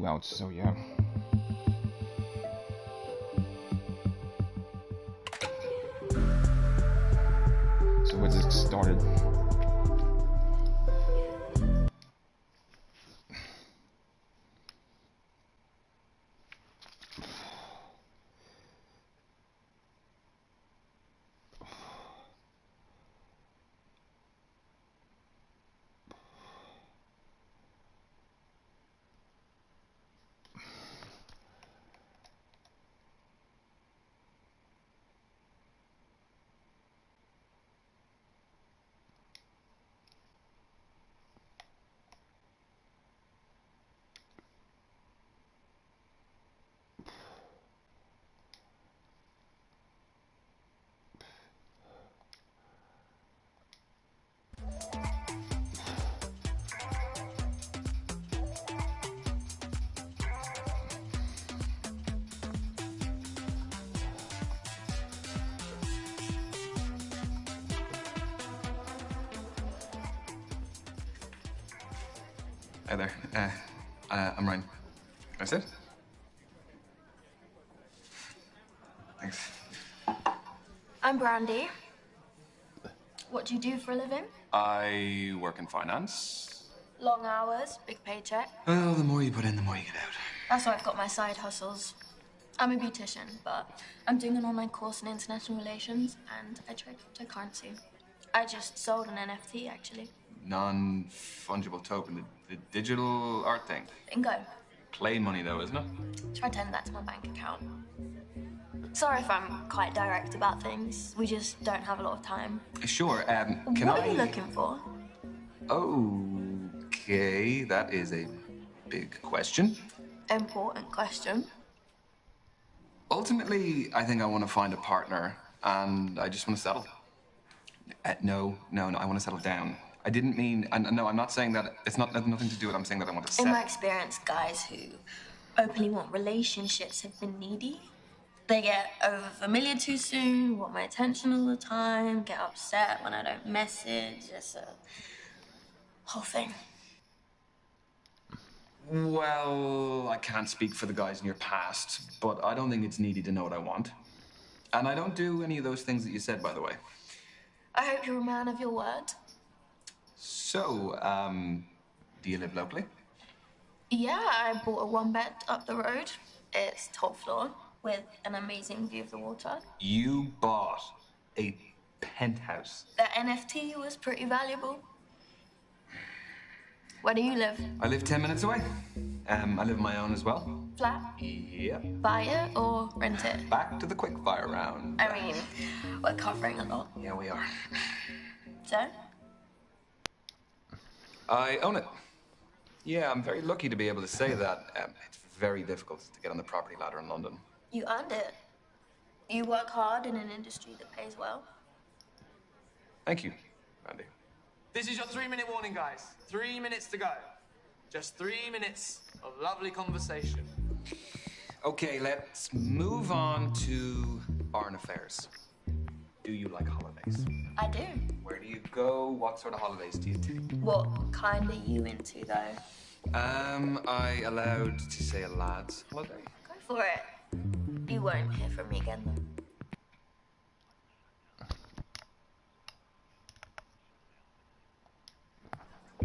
out, so yeah. So let's get started. Hi there. I'm Ryan. Can I sit? Thanks. I'm Brandy. What do you do for a living? I work in finance. Long hours, big paycheck. Well, the more you put in, the more you get out. That's why I've got my side hustles. I'm a beautician, but I'm doing an online course in international relations, and I trade cryptocurrency. I just sold an NFT, actually. Non-fungible token, the digital art thing. Bingo. Play money, though, isn't it? Try to add that to my bank account. Sorry if I'm quite direct about things. We just don't have a lot of time. Sure, can What are you looking for? Okay, that is a big question. Important question. Ultimately, I think I want to find a partner, and I just want to settle. No, I want to settle down. I didn't mean, no, I'm not saying that, it's not nothing to do with, I'm saying that I want to settle. In my experience, guys who openly want relationships have been needy. They get over familiar too soon, want my attention all the time, get upset when I don't message. It's a whole thing. Well, I can't speak for the guys in your past, but I don't think it's needy to know what I want. And I don't do any of those things that you said, by the way. I hope you're a man of your word. So, do you live locally? Yeah, I bought a one-bed up the road. It's top floor with an amazing view of the water. You bought a penthouse. The NFT was pretty valuable. Where do you live? I live 10 minutes away. I live on my own as well. Flat? Yep. Buy it or rent it? Back to the quickfire round. I mean, we're covering a lot. Yeah, we are. So? I own it. Yeah, I'm very lucky to be able to say that. It's very difficult to get on the property ladder in London. You earned it. You work hard in an industry that pays well. Thank you, Randy. This is your 3-minute warning, guys. 3 minutes to go. Just 3 minutes of lovely conversation. Okay, let's move on to barn affairs. Do you like holidays? I do. Where do you go? What sort of holidays do you take? What kind are you into, though? I allowed to say a lad's holiday? Go for it. You won't hear from me again, though.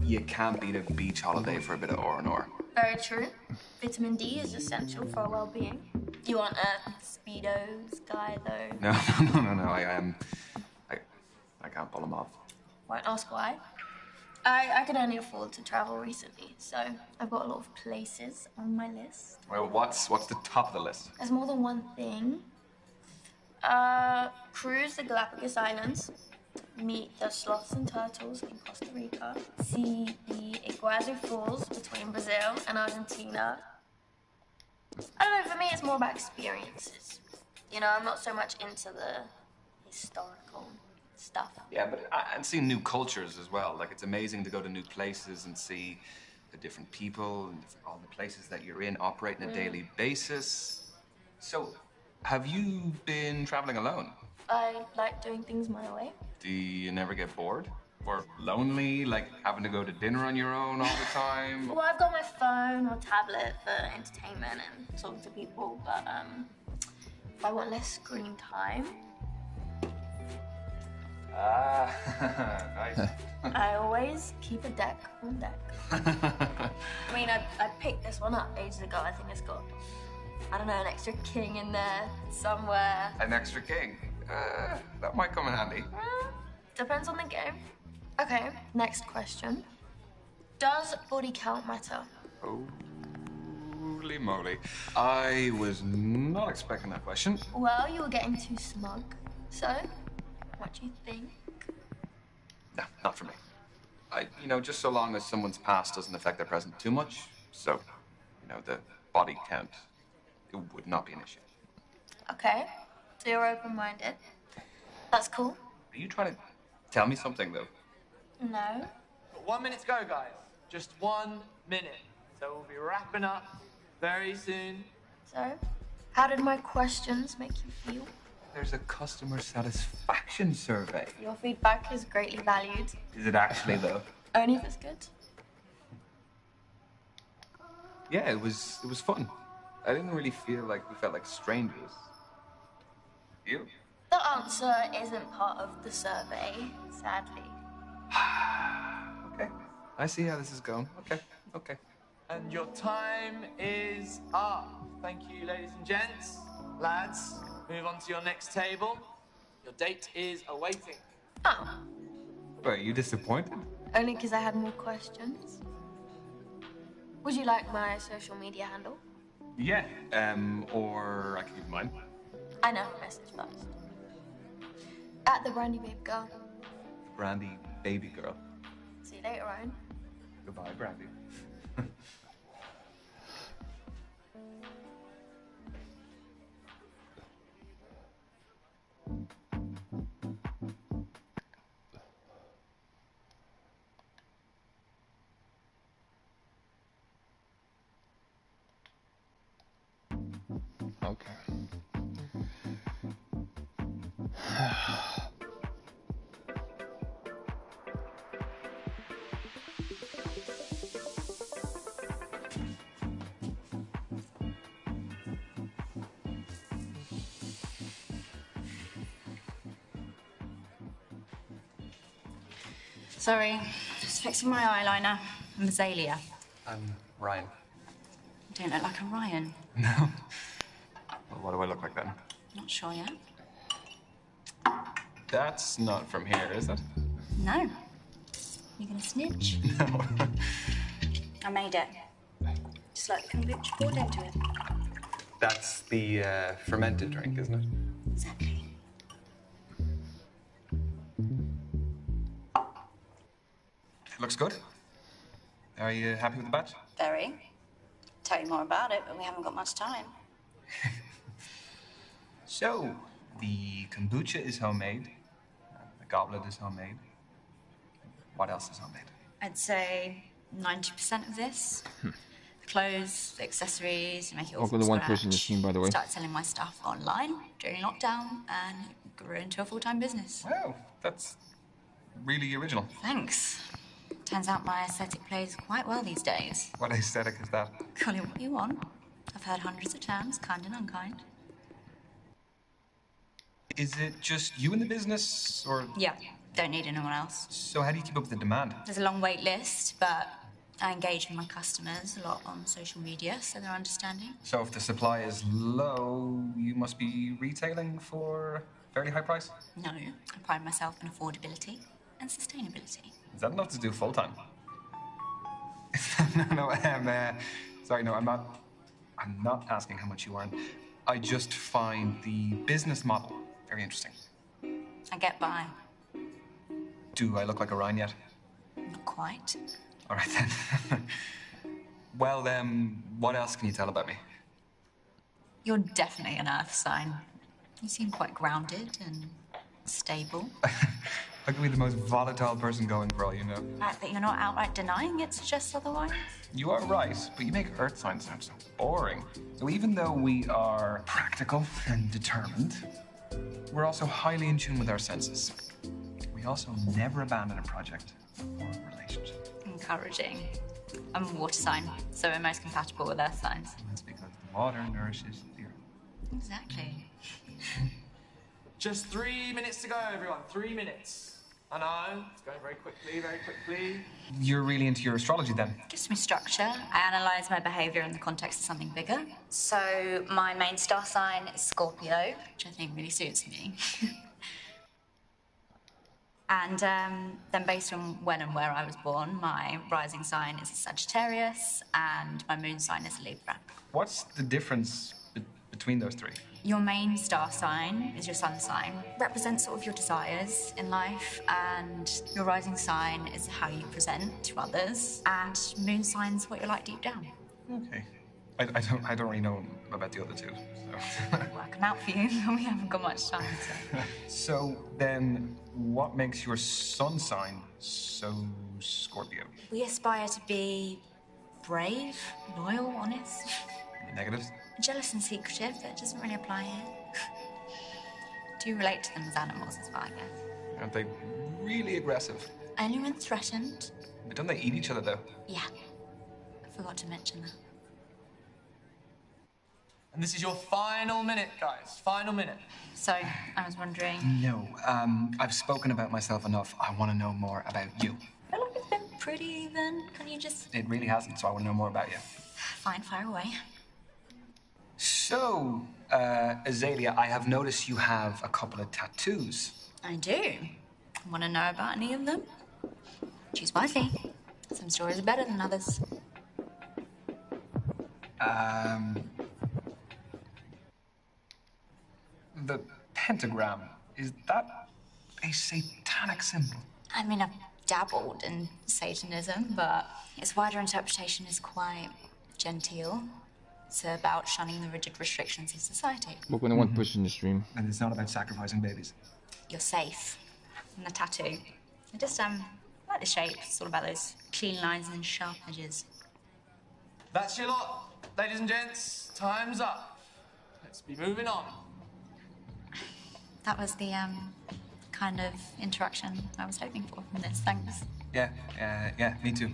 You can't beat a beach holiday for a bit of R&R. Very true. Vitamin D is essential for our well-being. You aren't a Speedos guy, though. No, I can't pull them off. Won't ask why. I could only afford to travel recently, so I've got a lot of places on my list. Well, what's the top of the list? There's more than one thing. Cruise the Galapagos Islands, meet the sloths and turtles in Costa Rica, see the Iguazu Falls between Brazil and Argentina. I don't know, for me it's more about experiences. You know, I'm not so much into the historical stuff. Yeah, but and seeing new cultures as well. Like, it's amazing to go to new places and see the different people and all the places that you're in operate on a daily basis. So, have you been traveling alone? I like doing things my way. Do you never get bored? Or lonely, like having to go to dinner on your own all the time? Well, I've got my phone or tablet for entertainment and talking to people, but if I want less screen time, Nice. I always keep a deck on deck. I mean, I picked this one up ages ago. I think it's got, I don't know, an extra king in there somewhere. An extra king? That might come in handy. Depends on the game. Okay, next question. Does body count matter? Holy moly. I was not expecting that question. Well, you were getting too smug. So, what do you think? No, not for me. Just so long as someone's past doesn't affect their present too much. So, the body count, it would not be an issue. Okay, so you're open-minded. That's cool. Are you trying to tell me something, though? No. Got 1 minute to go, guys. Just 1 minute. So we'll be wrapping up very soon. So, how did my questions make you feel? There's a customer satisfaction survey. Your feedback is greatly valued. Is it actually, though? Only if it's good. Yeah, it was fun. I didn't really feel like we felt like strangers. You? The answer isn't part of the survey, sadly. Okay. I see how this is going. Okay. And your time is up. Thank you, ladies and gents. Lads, move on to your next table. Your date is awaiting. Oh, Are you disappointed? only because I had more questions. Would you like my social media handle? Yeah. Or I can give mine. I know, message first. At the Brandy Babe Girl. Brandy, baby girl. See you later, Ryan. Goodbye, Brandy. Okay. Sorry, just fixing my eyeliner. I'm Azalea. I'm Ryan. You don't look like a Ryan. No? Well, what do I look like then? Not sure yet. That's not from here, is it? No. You gonna snitch? No. I made it. Just like the kombucha poured into it. That's the fermented drink, isn't it? Exactly. Looks good. Are you happy with the batch? Very. Tell you more about it, but we haven't got much time. So, the kombucha is homemade. The goblet is homemade. What else is homemade? I'd say 90% of this. The clothes, the accessories, you make it all Welcome from to one scratch. person you've seen, by the way. Started selling my stuff online during lockdown and it grew into a full-time business. Wow, that's really original. Thanks. Turns out my aesthetic plays quite well these days. What aesthetic is that? Call it what you want. I've heard hundreds of terms, kind and unkind. Is it just you in the business, or...? Yeah, don't need anyone else. So how do you keep up with the demand? There's a long wait list, but I engage with my customers a lot on social media, so they're understanding. So if the supply is low, you must be retailing for a fairly high price? No, I pride myself on affordability and sustainability. Is that enough to do full-time? Sorry, no, I'm not asking how much you earn. I just find the business model very interesting. I get by. Do I look like a Ryan yet? Not quite. All right, then. Well, what else can you tell about me? You're definitely an earth sign. You seem quite grounded and stable. I could be the most volatile person going for all you know. The fact that you're not outright denying it suggests otherwise. You are right, but you make earth signs sound so boring. So even though we are practical and determined, we're also highly in tune with our senses. We We also never abandon a project or a relationship. Encouraging. I'm a water sign, so we're most compatible with earth signs. That's because the water nourishes the earth. Exactly. Just 3 minutes to go, everyone. 3 minutes. I know, it's going very quickly, very quickly. You're really into your astrology then? Gives me structure. I analyse my behaviour in the context of something bigger. So my main star sign is Scorpio, which I think really suits me. And then based on when and where I was born, my rising sign is a Sagittarius and my moon sign is a Libra. What's the difference between those three? Your main star sign is your sun sign. Represents sort of your desires in life, and your rising sign is how you present to others, and moon sign's what you're like deep down. Okay. I don't really know about the other two, so. Working out for you, we haven't got much time. So then, what makes your sun sign so Scorpio? We aspire to be brave, loyal, honest. Negatives? Jealous and secretive, that doesn't really apply here. Do you relate to them as animals as well, I guess? Aren't they really aggressive? Only when threatened. But don't they eat each other, though? Yeah. I forgot to mention that. And this is your final minute, guys. Final minute. So, I was wondering... No, I've spoken about myself enough. I want to know more about you. I feel like it's been pretty even. Can you just... It really hasn't, so I want to know more about you. Fine, fire away. So, Azalea, I have noticed you have a couple of tattoos. I do. Want to know about any of them? Choose wisely. Some stories are better than others. The pentagram, is that a satanic symbol? I mean, I've dabbled in Satanism, but its wider interpretation is quite genteel. It's about shunning the rigid restrictions of society. Look when I want pushing the stream. And it's not about sacrificing babies. You're safe. And the tattoo. I just, like the shape. It's all about those clean lines and sharp edges. That's your lot. Ladies and gents, time's up. Let's be moving on. That was the, kind of interaction I was hoping for from this. Thanks. Yeah, me too.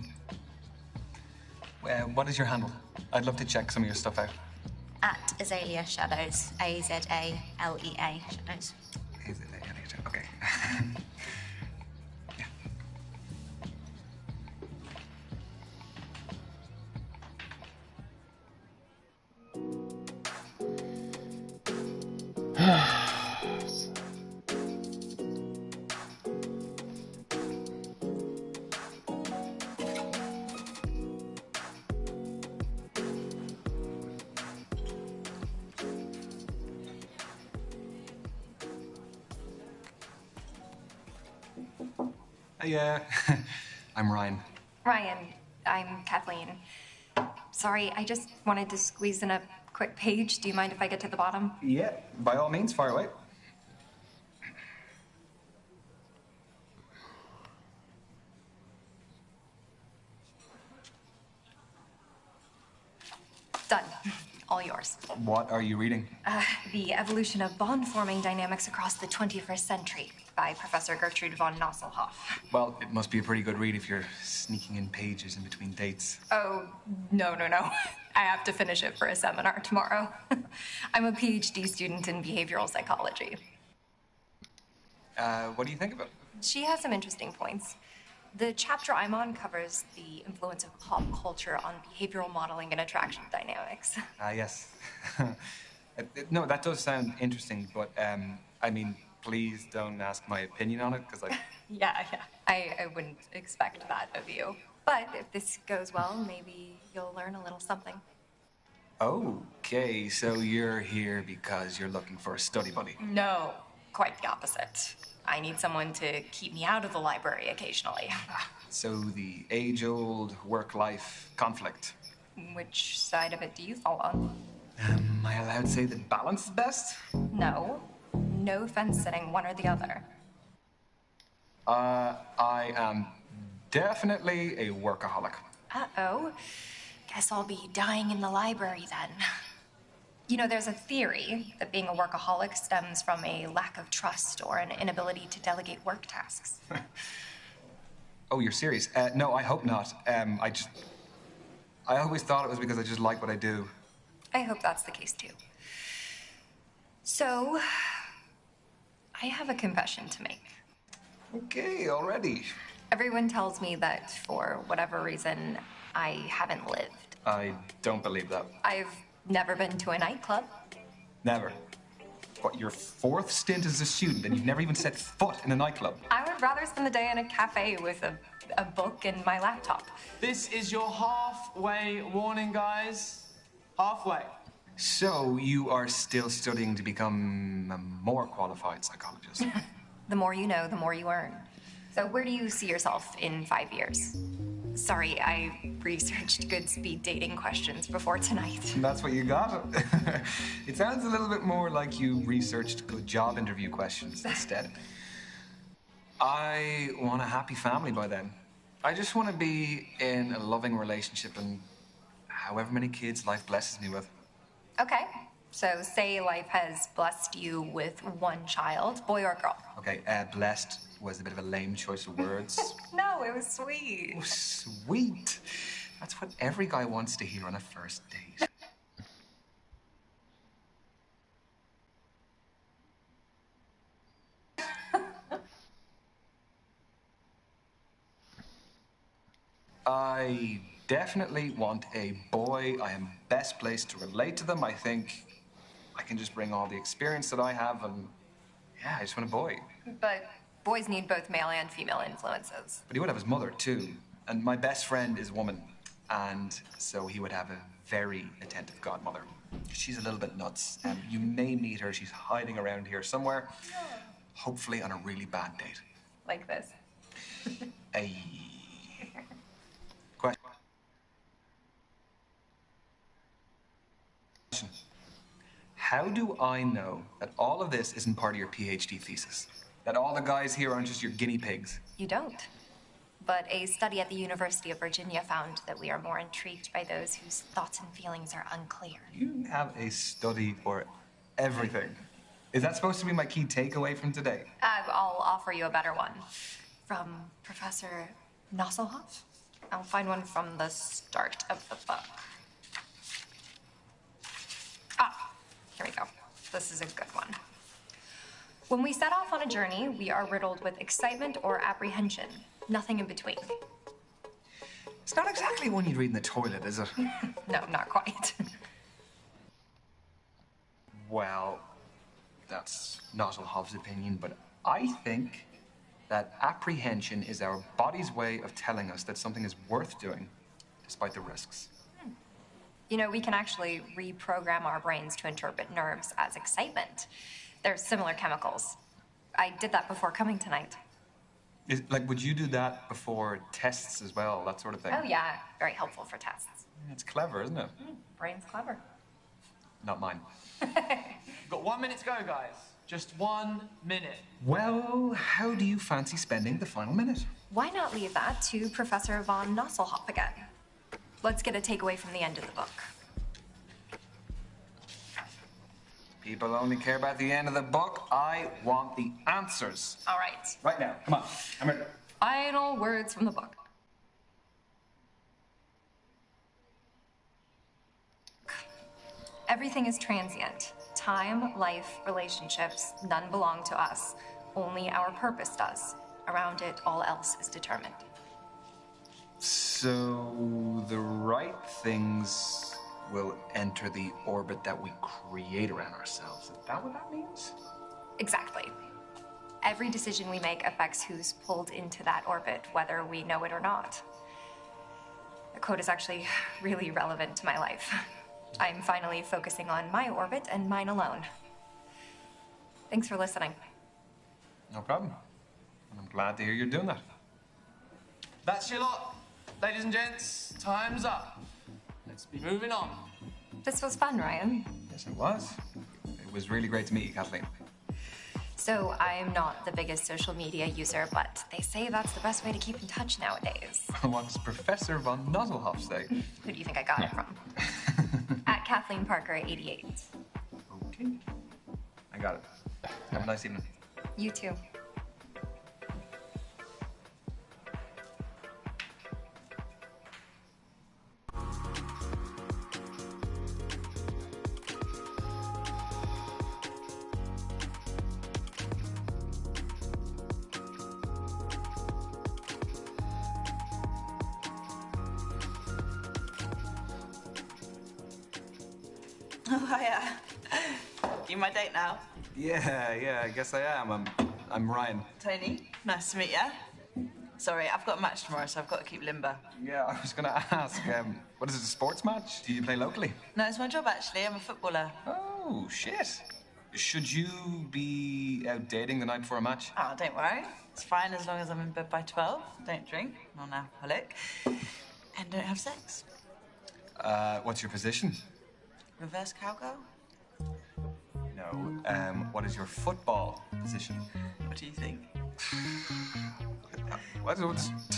What is your handle? I'd love to check some of your stuff out. At Azalea Shadows. A-Z-A-L-E-A Shadows. Okay. Yeah, I'm Ryan. Ryan, I'm Kathleen. Sorry, I just wanted to squeeze in a quick page. Do you mind if I get to the bottom? Yeah, by all means, fire away. Done. All yours. What are you reading? The Evolution of Bond-Forming Dynamics Across the 21st Century by Professor Gertrude von Nosselhoff. Well, it must be a pretty good read if you're sneaking in pages in between dates. Oh, no. I have to finish it for a seminar tomorrow. I'm a PhD student in behavioral psychology. What do you think of it? She has some interesting points. The chapter I'm on covers the influence of pop culture on behavioral modeling and attraction dynamics. Yes. No, that does sound interesting, but, I mean, please don't ask my opinion on it, because I... Yeah. I wouldn't expect that of you. But if this goes well, maybe you'll learn a little something. Okay, so you're here because you're looking for a study buddy. No, quite the opposite. I need someone to keep me out of the library occasionally. So the age-old work-life conflict. Which side of it do you fall on? Am I allowed to say that balance is best? No. No fence-sitting, one or the other. I am definitely a workaholic. Uh-oh. Guess I'll be dying in the library then. You know, there's a theory that being a workaholic stems from a lack of trust or an inability to delegate work tasks. Oh, you're serious? No, I hope not. I always thought it was because I just like what I do. I hope that's the case too. So, I have a confession to make. Okay, already. Everyone tells me that for whatever reason, I haven't lived. I don't believe that. I've never been to a nightclub. Never. What, your 4th stint as a student and you've never even set foot in a nightclub? I would rather spend the day in a cafe with a book and my laptop. This is your halfway warning, guys. Halfway. So, you are still studying to become a more qualified psychologist? The more you know, the more you earn. So where do you see yourself in 5 years? Sorry, I researched good speed dating questions before tonight. That's what you got? It sounds a little bit more like you researched good job interview questions instead. I want a happy family by then. I just want to be in a loving relationship and however many kids life blesses me with. Okay, so say life has blessed you with 1 child, boy or girl. Okay, blessed was a bit of a lame choice of words. No, it was sweet. Oh, sweet. That's what every guy wants to hear on a first date. I definitely want a boy. I am best placed to relate to them. I think I can just bring all the experience that I have and yeah, I just want a boy. But boys need both male and female influences. But he would have his mother too. And my best friend is a woman. And so he would have a very attentive godmother. She's a little bit nuts. You may meet her. She's hiding around here somewhere. Hopefully on a really bad date. Like this. A question. How do I know that all of this isn't part of your PhD thesis? That all the guys here aren't just your guinea pigs? You don't. But a study at the University of Virginia found that we are more intrigued by those whose thoughts and feelings are unclear. You have a study for everything. Is that supposed to be my key takeaway from today? I'll offer you a better one. From Professor Nosselhoff. I'll find one from the start of the book. Ah, here we go. This is a good one. When we set off on a journey, we are riddled with excitement or apprehension. Nothing in between. It's not exactly one you'd read in the toilet, is it? No, not quite. Well, that's Nosselhoff's opinion, but I think that apprehension is our body's way of telling us that something is worth doing, despite the risks. You know, we can actually reprogram our brains to interpret nerves as excitement. There's similar chemicals. I did that before coming tonight. Would you do that before tests as well, that sort of thing? Oh yeah, very helpful for tests. It's clever, isn't it? Brain's clever. Not mine. You've got 1 minute to go, guys. Just 1 minute. Well, how do you fancy spending the final minute? Why not leave that to Professor von Nosselhoff again? Let's get a takeaway from the end of the book. People only care about the end of the book. I want the answers. All right. Right now, come on. I'm ready. Final words from the book. Everything is transient. Time, life, relationships, none belong to us. Only our purpose does. Around it, all else is determined. So the right things will enter the orbit that we create around ourselves. Is that what that means? Exactly. Every decision we make affects who's pulled into that orbit, whether we know it or not. The quote is actually really relevant to my life. I'm finally focusing on my orbit and mine alone. Thanks for listening. No problem. And I'm glad to hear you're doing that. That's your lot. Ladies and gents, time's up. Let's be moving on. This was fun, Ryan. Yes, it was. It was really great to meet you, Kathleen. So I'm not the biggest social media user, but they say that's the best way to keep in touch nowadays. What does Professor von Nosselhoff say? Who do you think I got it from? At Kathleen Parker 88. Okay. I got it. Have a nice evening. You too. Oh, hiya. You my date now? Yeah, I guess I am. I'm Ryan. Tony, nice to meet you. Sorry, I've got a match tomorrow, so I've got to keep limber. Yeah, I was gonna ask, what is it, a sports match? Do you play locally? No, it's my job, actually. I'm a footballer. Oh, shit. Should you be out dating the night before a match? Oh, don't worry. It's fine as long as I'm in bed by 12. Don't drink, non-alcoholic, and don't have sex. What's your position? Reverse cowgirl? No. What is your football position? What do you think?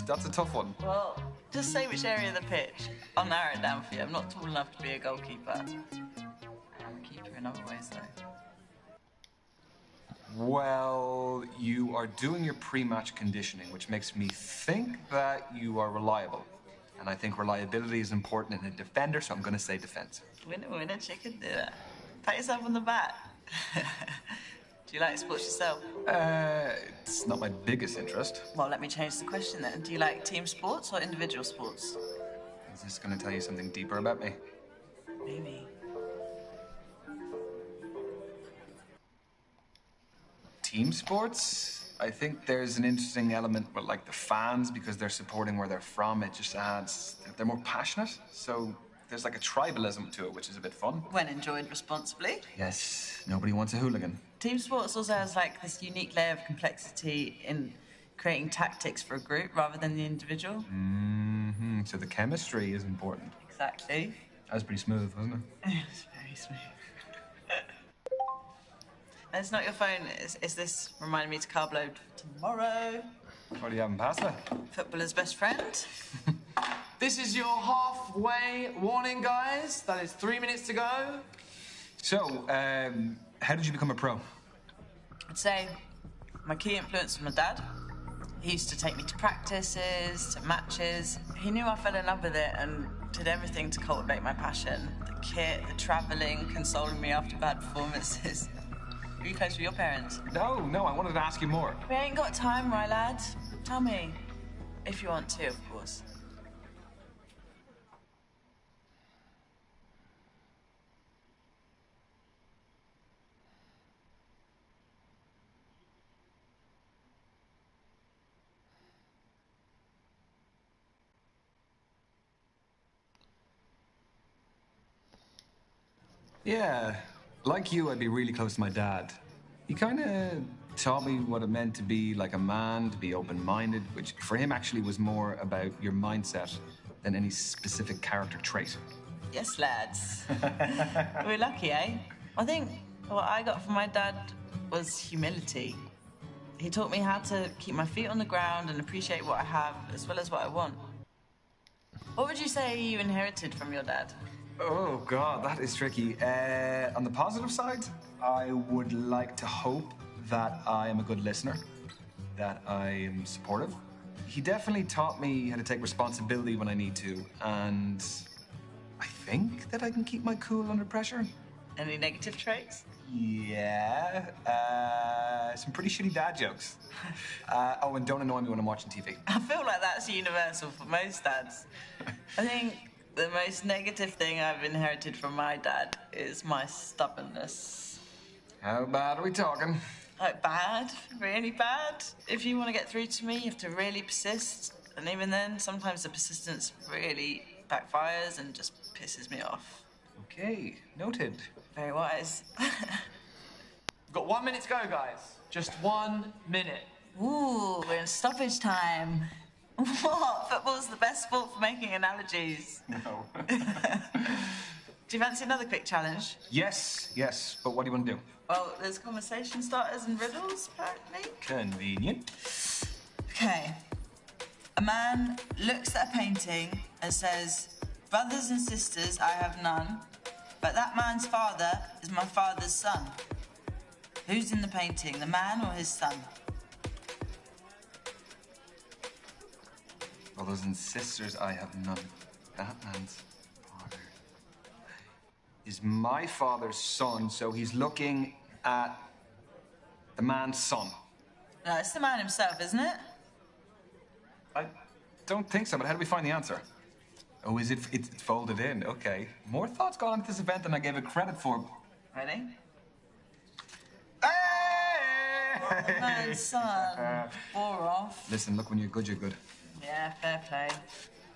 That's a tough one. Well, just say which area of the pitch. I'll narrow it down for you. I'm not tall enough to be a goalkeeper. I am a keeper in other ways, though. Well, you are doing your pre-match conditioning, which makes me think that you are reliable. And I think reliability is important in a defender, so I'm going to say defense. Winner, chicken dinner. Pat yourself on the back. Do you like sports yourself? It's not my biggest interest. Well, let me change the question then. Do you like team sports or individual sports? Is this going to tell you something deeper about me? Maybe. Team sports? I think there's an interesting element with, like, the fans, because they're supporting where they're from. It just adds... They're more passionate, so there's, like, a tribalism to it, which is a bit fun. When enjoyed responsibly. Yes, nobody wants a hooligan. Team sports also has, like, this unique layer of complexity in creating tactics for a group rather than the individual. Mm-hmm. So the chemistry is important. Exactly. That was pretty smooth, wasn't it? It's very smooth. It's not your phone. Is this reminding me to carb load for tomorrow? What are you having, pasta? Footballer's best friend. This is your halfway warning, guys. That is 3 minutes to go. So, how did you become a pro? I'd say my key influence was my dad. He used to take me to practices, to matches. He knew I fell in love with it and did everything to cultivate my passion. The kit, the travelling, consoling me after bad performances. Were you close with your parents? No, I wanted to ask you more. We ain't got time, right, lad? Tell me. If you want to, of course. Yeah, like you, I'd be really close to my dad. He kind of taught me what it meant to be like a man, to be open-minded, which for him actually was more about your mindset than any specific character trait. Yes, lads. We're lucky, eh? I think what I got from my dad was humility. He taught me how to keep my feet on the ground and appreciate what I have as well as what I want. What would you say you inherited from your dad? Oh, God, that is tricky. On the positive side, I would like to hope that I am a good listener, that I am supportive. He definitely taught me how to take responsibility when I need to, and I think that I can keep my cool under pressure. Any negative traits? Yeah, some pretty shitty dad jokes. Oh, and don't annoy me when I'm watching TV. I feel like that's universal for most dads. I think the most negative thing I've inherited from my dad is my stubbornness. How bad are we talking? Like bad, really bad. If you want to get through to me, you have to really persist. And even then, sometimes the persistence really backfires and just pisses me off. Okay, noted. Very wise. We've got 1 minute to go, guys. Just 1 minute. Ooh, we're in stoppage time. What? Football's the best sport for making analogies. No. Do you fancy another quick challenge? Yes, but what do you want to do? Well, there's conversation starters and riddles, apparently. Convenient. Okay. A man looks at a painting and says, "Brothers and sisters, I have none. But that man's father is my father's son. Who's in the painting, the man or his son? Brothers and sisters, I have none. That man's father is my father's son, so he's looking at the man's son. No, it's the man himself, isn't it? I don't think so, but how do we find the answer? Oh, is it? It's folded in. Okay. More thoughts gone into this event than I gave it credit for. Ready? Hey! Man's son. Bore off. Listen, look, when you're good, you're good. Yeah, fair play.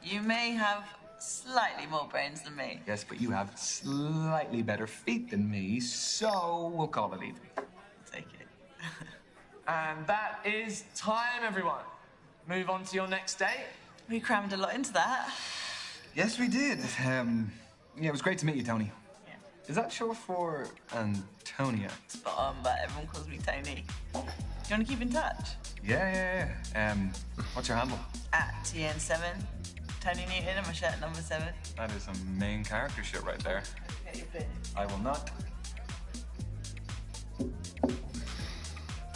You may have slightly more brains than me. Yes, but you have slightly better feet than me, so we'll call it even. Take it. And that is time, everyone. Move on to your next date. We crammed a lot into that. Yes, we did. Yeah, it was great to meet you, Tony. Yeah. Is that short for Antonia? Spot on, but everyone calls me Tony. Do you want to keep in touch? Yeah. What's your handle? At TN7. Tony Newton and my shirt number 7. That is some main character shit right there. Get your pin. I will not.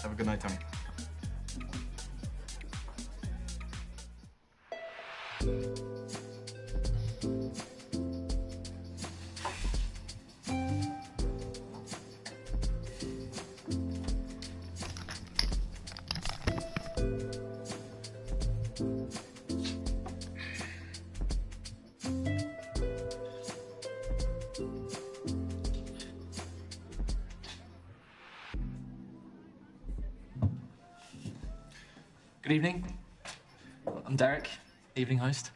Have a good night, Tony. Good evening. I'm Derek, evening host.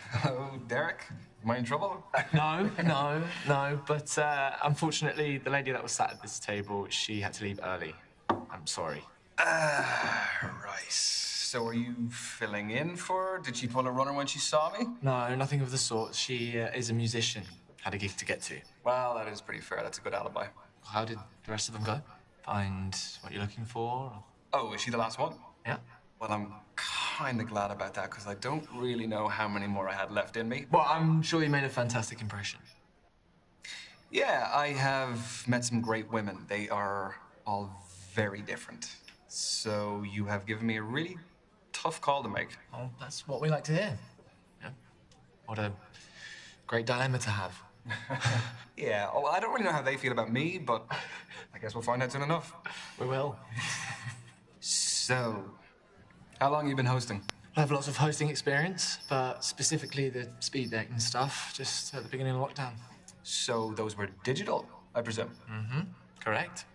Hello, Derek. Am I in trouble? No, but unfortunately, the lady that was sat at this table, she had to leave early. I'm sorry. Right. So are you filling in for her? Did she pull a runner when she saw me? No, nothing of the sort. She is a musician, had a gig to get to. Well, that is pretty fair. That's a good alibi. How did the rest of them go? Find what you're looking for? Oh, is she the last one? Yeah. Well, I'm kind of glad about that, because I don't really know how many more I had left in me. Well, I'm sure you made a fantastic impression. Yeah, I have met some great women. They are all very different. So you have given me a really tough call to make. Well, that's what we like to hear. Yeah. What a great dilemma to have. Yeah, well, I don't really know how they feel about me, but I guess we'll find out soon enough. We will. So, how long have you been hosting? I have lots of hosting experience, but specifically the speed dating stuff, just at the beginning of lockdown. So those were digital, I presume? Mm-hmm. Correct.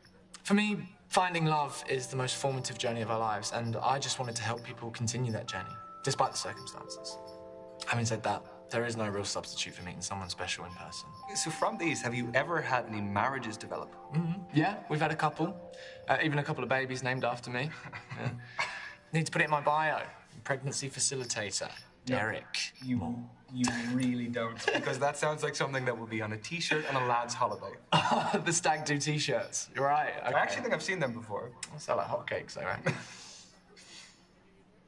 For me, finding love is the most formative journey of our lives, and I just wanted to help people continue that journey, despite the circumstances. Having said that, there is no real substitute for meeting someone special in person. So from these, have you ever had any marriages develop? Mm-hmm. Yeah, we've had a couple. Even a couple of babies named after me. Yeah. Need to put it in my bio. Pregnancy facilitator. Derek. You really don't. Because that sounds like something that would be on a t-shirt on a lad's holiday. The stag do t-shirts. You're right. Okay. I actually think I've seen them before. They sell like hotcakes, though, right?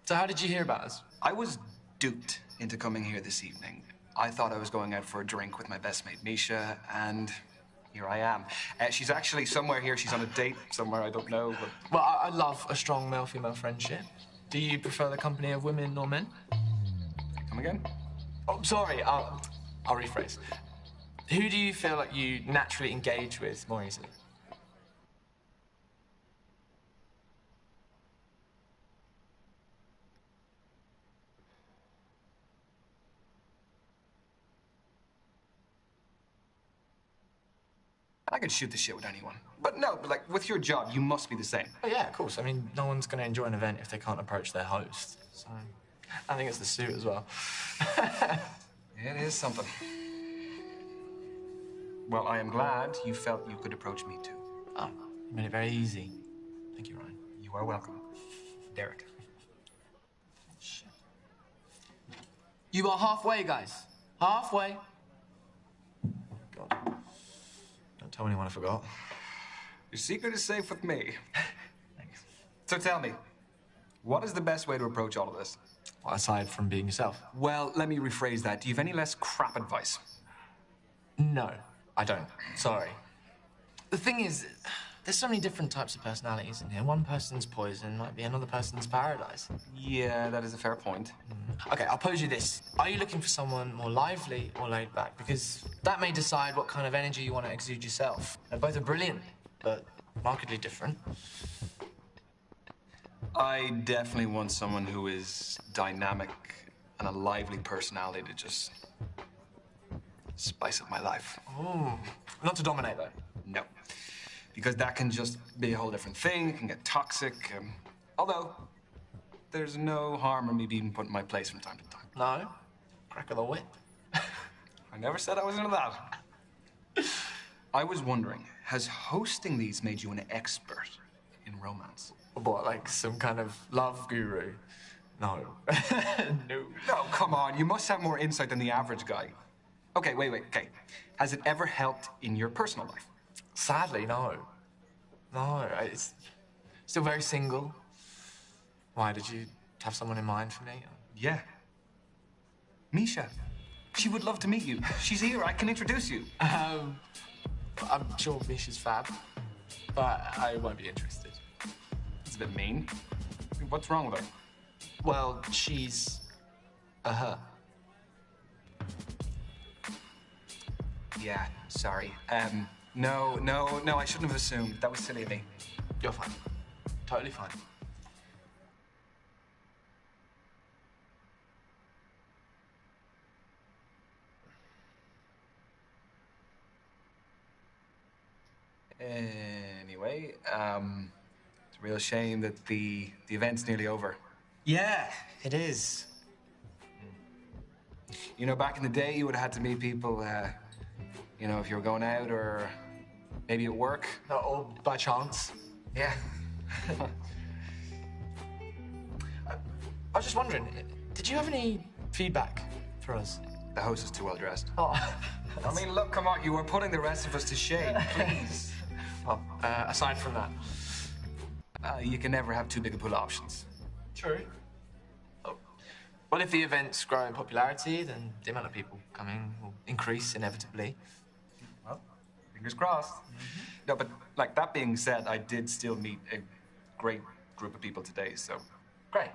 So how did you hear about us? I was duped into coming here this evening. I thought I was going out for a drink with my best mate, Misha, and here I am. She's actually somewhere here. She's on a date somewhere, I don't know, but... Well, I love a strong male-female friendship. Do you prefer the company of women or men? Come again? Oh, sorry, I'll rephrase. Who do you feel like you naturally engage with more easily? I could shoot the shit with anyone. But no, but like, with your job, you must be the same. Oh, yeah, of course. I mean, no one's going to enjoy an event if they can't approach their host. So, I think it's the suit as well. It is something. Well, I am glad you felt you could approach me, too. Oh, you made it very easy. Thank you, Ryan. You are welcome, Derek. Shit. You are halfway, guys. Halfway. God. Don't tell anyone I forgot. Your secret is safe with me. Thanks. So tell me, what is the best way to approach all of this? Well, aside from being yourself. Well, let me rephrase that. Do you have any less crap advice? No. I don't. Sorry. The thing is, there's so many different types of personalities in here. One person's poison might be another person's paradise. Yeah, that is a fair point. Okay, I'll pose you this. Are you looking for someone more lively or laid back? Because that may decide what kind of energy you want to exude yourself. Both are brilliant, but markedly different. I definitely want someone who is dynamic and a lively personality to just spice up my life. Ooh. Not to dominate, though. No. Because that can just be a whole different thing. It can get toxic. Although, there's no harm in me being put in my place from time to time. No? Crack of the whip. I never said I was into that. I was wondering, has hosting these made you an expert in romance? What, like some kind of love guru? No. No. No, come on. You must have more insight than the average guy. Okay, wait. Okay. Has it ever helped in your personal life? Sadly, no. No, it's still very single. Why, did you have someone in mind for me? Yeah. Misha. She would love to meet you. She's here. I can introduce you. I'm sure Misha's fab, but I won't be interested. It's a bit mean. What's wrong with her? Well, she's a her. Yeah, sorry. No, I shouldn't have assumed. That was silly of me. You're fine. Totally fine. Anyway, it's a real shame that the event's nearly over. Yeah, it is. You know, back in the day, you would have had to meet people, you know, if you were going out or maybe at work. Or by chance. Yeah. I was just wondering, did you have any feedback for us? The host is too well dressed. Oh. I mean, look, come on, you are putting the rest of us to shame, please. Well, aside from that. You can never have too big a pool of options. True. Oh. Well, if the events grow in popularity, then the amount of people coming will increase inevitably. Well, fingers crossed. No, but like that being said, I did still meet a great group of people today, so. Great.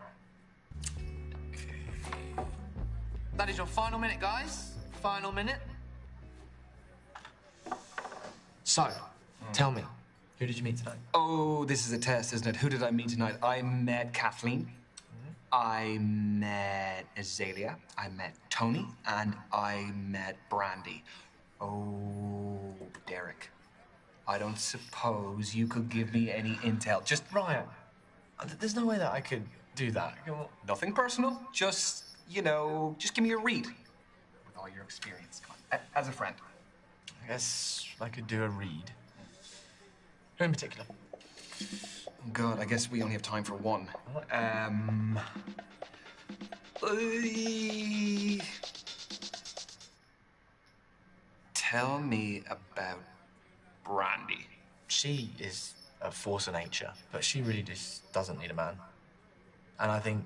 That is your final minute, guys. Final minute. So, tell me, who did you meet tonight? Oh, this is a test, isn't it? Who did I meet tonight? I met Kathleen. I met Azalea. I met Tony. And I met Brandy. Oh, Derek. I don't suppose you could give me any intel. Just Ryan, there's no way that I could do that. nothing personal. Just, you know, just give me a read. With all your experience. Come on. As a friend. I guess I could do a read. Who in particular? God, I guess we only have time for one. Tell me about Brandy. She is a force of nature, but she really just doesn't need a man. And I think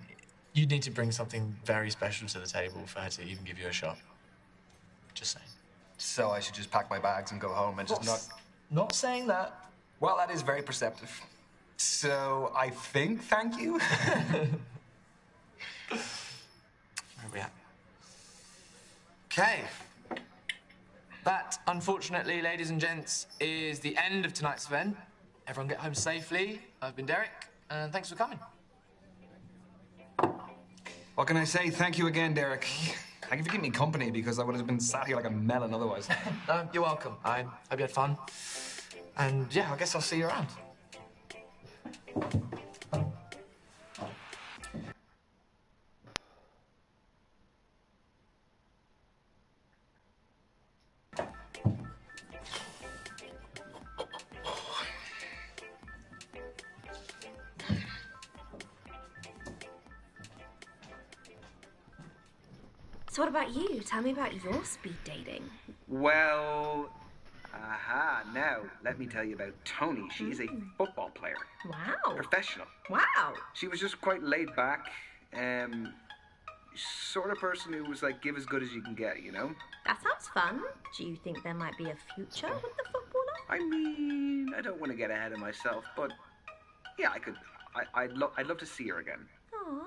you'd need to bring something very special to the table for her to even give you a shot. Just saying. So I should just pack my bags and go home and just Not saying that. Well, that is very perceptive. So I think thank you. Where are we at? Okay. That, unfortunately, ladies and gents, is the end of tonight's event. Everyone get home safely. I've been Derek, and thanks for coming. What can I say? Thank you again, Derek. Thank you for keeping me company because I would have been sat here like a melon otherwise. You're welcome. I hope you had fun. And yeah, I guess I'll see you around. So what about you? Tell me about your speed dating. Well, now, let me tell you about Tony. She is a football player. Wow. Professional. Wow. She was just quite laid back. sort of person who was like, give as good as you can get, you know? That sounds fun. Do you think there might be a future with the footballer? I mean, I don't want to get ahead of myself, but yeah, I'd love to see her again. Aww.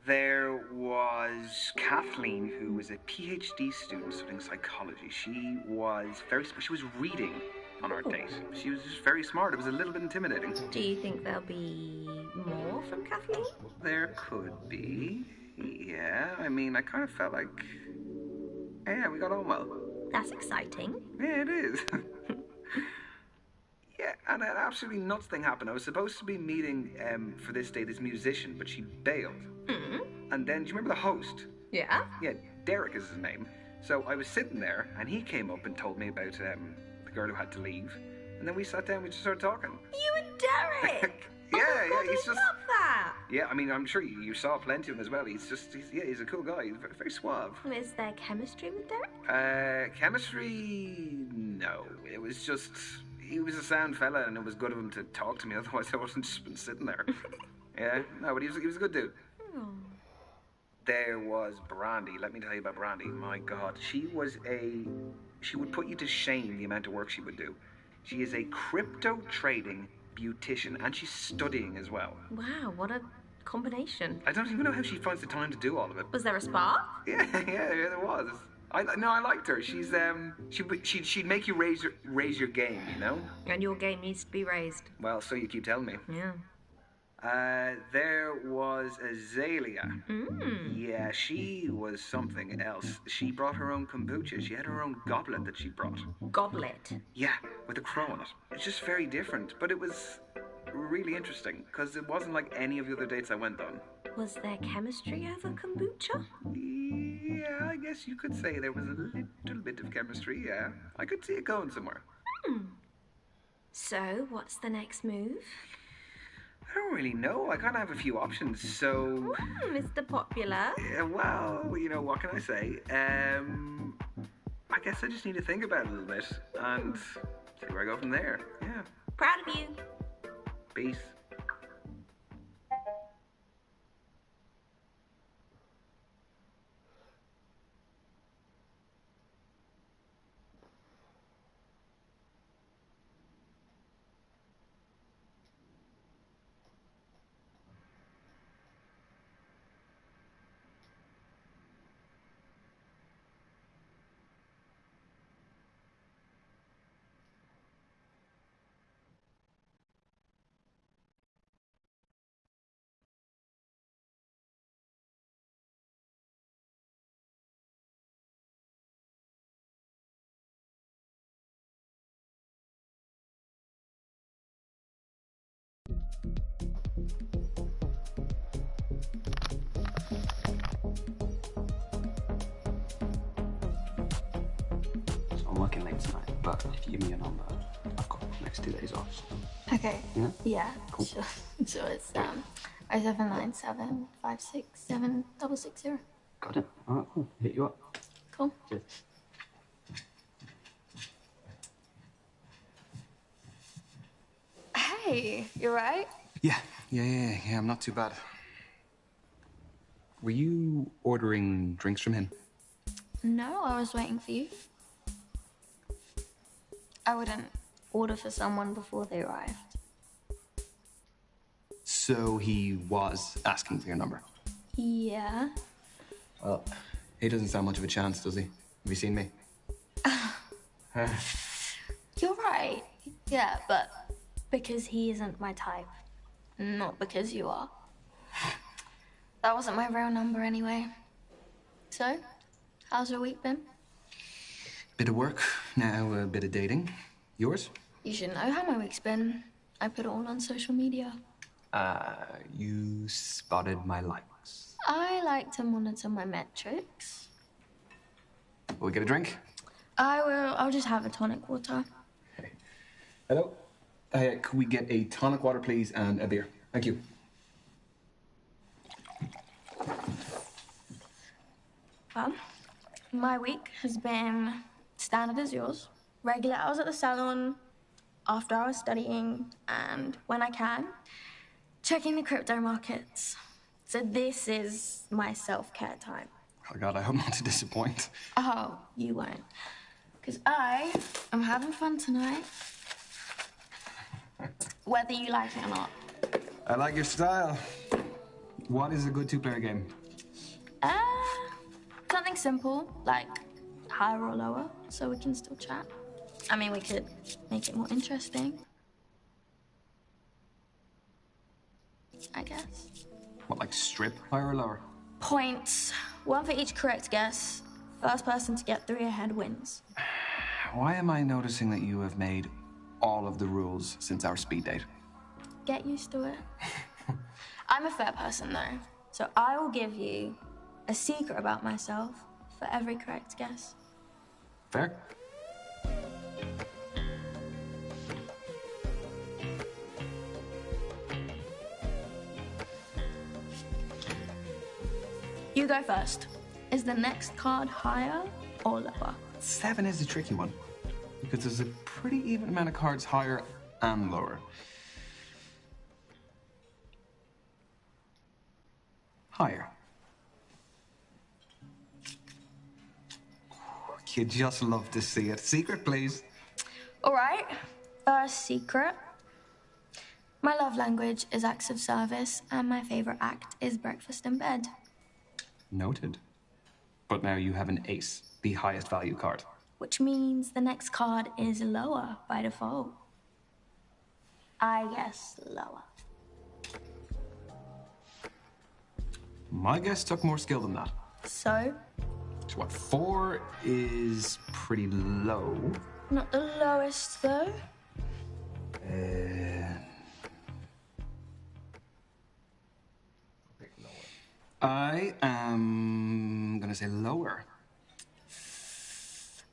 There was Kathleen, who was a PhD student studying psychology. She was reading on our date. She was just very smart. It was a little bit intimidating. Do you think there'll be more from Kathleen? There could be. Yeah, I mean, I kind of felt like, yeah, we got on well. That's exciting. Yeah, it is. Yeah, and an absolutely nuts thing happened. I was supposed to be meeting for this day this musician, but she bailed. And then, do you remember the host? Yeah? Yeah, Derek is his name. So I was sitting there, and he came up and told me about the girl who had to leave. And then we sat down, we just started talking. You and Derek! Yeah, oh my God, yeah, he's I just... love that! Yeah, I mean, I'm sure you saw plenty of him as well. He's a cool guy. He's very suave. Is there chemistry with Derek? Chemistry? No. It was just... He was a sound fella, and it was good of him to talk to me. Otherwise, I wasn't just been sitting there. Yeah? No, but he was a good dude. Oh. There was Brandy. Let me tell you about Brandy. My God. She would put you to shame the amount of work she would do. She is a crypto trading beautician, and she's studying as well. Wow, what a combination. I don't even know how she finds the time to do all of it. Was there a spark? Yeah, there was. I liked her. She'd make you raise your game, you know? And your game needs to be raised. Well, so you keep telling me. Yeah. There was Azalea. Yeah, she was something else. She brought her own kombucha. She had her own goblet that she brought. Goblet? Yeah, with a crow on it. It's just very different, but it was really interesting, because it wasn't like any of the other dates I went on. Was there chemistry over kombucha? Yeah, I guess you could say there was a little bit of chemistry, yeah. I could see it going somewhere. So, what's the next move? I don't really know. I kind of have a few options, so... Mr. Popular. Yeah, well, you know, what can I say? I guess I just need to think about it a little bit and see where I go from there. Yeah. Proud of you. Peace. So I'm working late tonight, but if you give me your number, I've got the next 2 days off. So. Okay. Yeah? Yeah. Cool. Sure. So it's 0797 567 660. Got it. All right, cool. Hit you up. Cool. Cheers. Hey, you right? Yeah, I'm not too bad. Were you ordering drinks from him? No, I was waiting for you. I wouldn't order for someone before they arrived. So he was asking for your number? Yeah. Well, he doesn't stand much of a chance, does he? Have you seen me? You're right. Yeah, but because he isn't my type. Not because you are. That wasn't my real number anyway. So, how's your week been? Bit of work, now a bit of dating. Yours? You should know how my week's been. I put it all on social media. You spotted my likes. I like to monitor my metrics. Will we get a drink? I will. I'll just have a tonic water. Hey. Hello? Could we get a tonic water, please, and a beer? Thank you. Well, my week has been standard as yours. Regular hours at the salon, after hours studying, and when I can, checking the crypto markets. So this is my self-care time. Oh God, I hope not to disappoint. Oh, you won't. Because I am having fun tonight. Whether you like it or not. I like your style. What is a good two-player game? Something simple, like higher or lower, so we can still chat. I mean, we could make it more interesting. I guess. What, like strip? Higher or lower? Points. One for each correct guess. First person to get 3 ahead wins. Why am I noticing that you have made all of the rules since our speed date? Get used to it. I'm a fair person, though, so I will give you a secret about myself for every correct guess. Fair? You go first. Is the next card higher or lower? 7 is a tricky one, because there's a pretty even amount of cards higher and lower. Higher. You just love to see it. Secret, please. All right, first secret. My love language is acts of service, and my favorite act is breakfast in bed. Noted. But now you have an ace, the highest value card. Which means the next card is lower by default. I guess lower. My guess took more skill than that. So? So what, 4 is pretty low. Not the lowest, though. I am gonna say lower.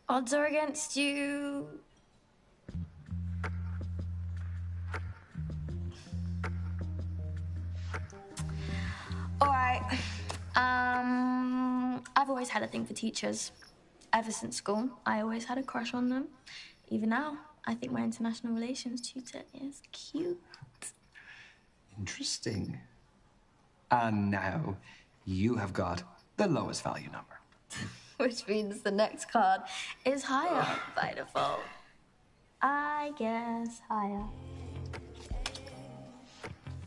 Odds are against you. All right. I've always had a thing for teachers. Ever since school, I always had a crush on them. Even now, I think my international relations tutor is cute. Interesting. And now you have got the lowest value number. Which means the next card is higher by default. I guess higher.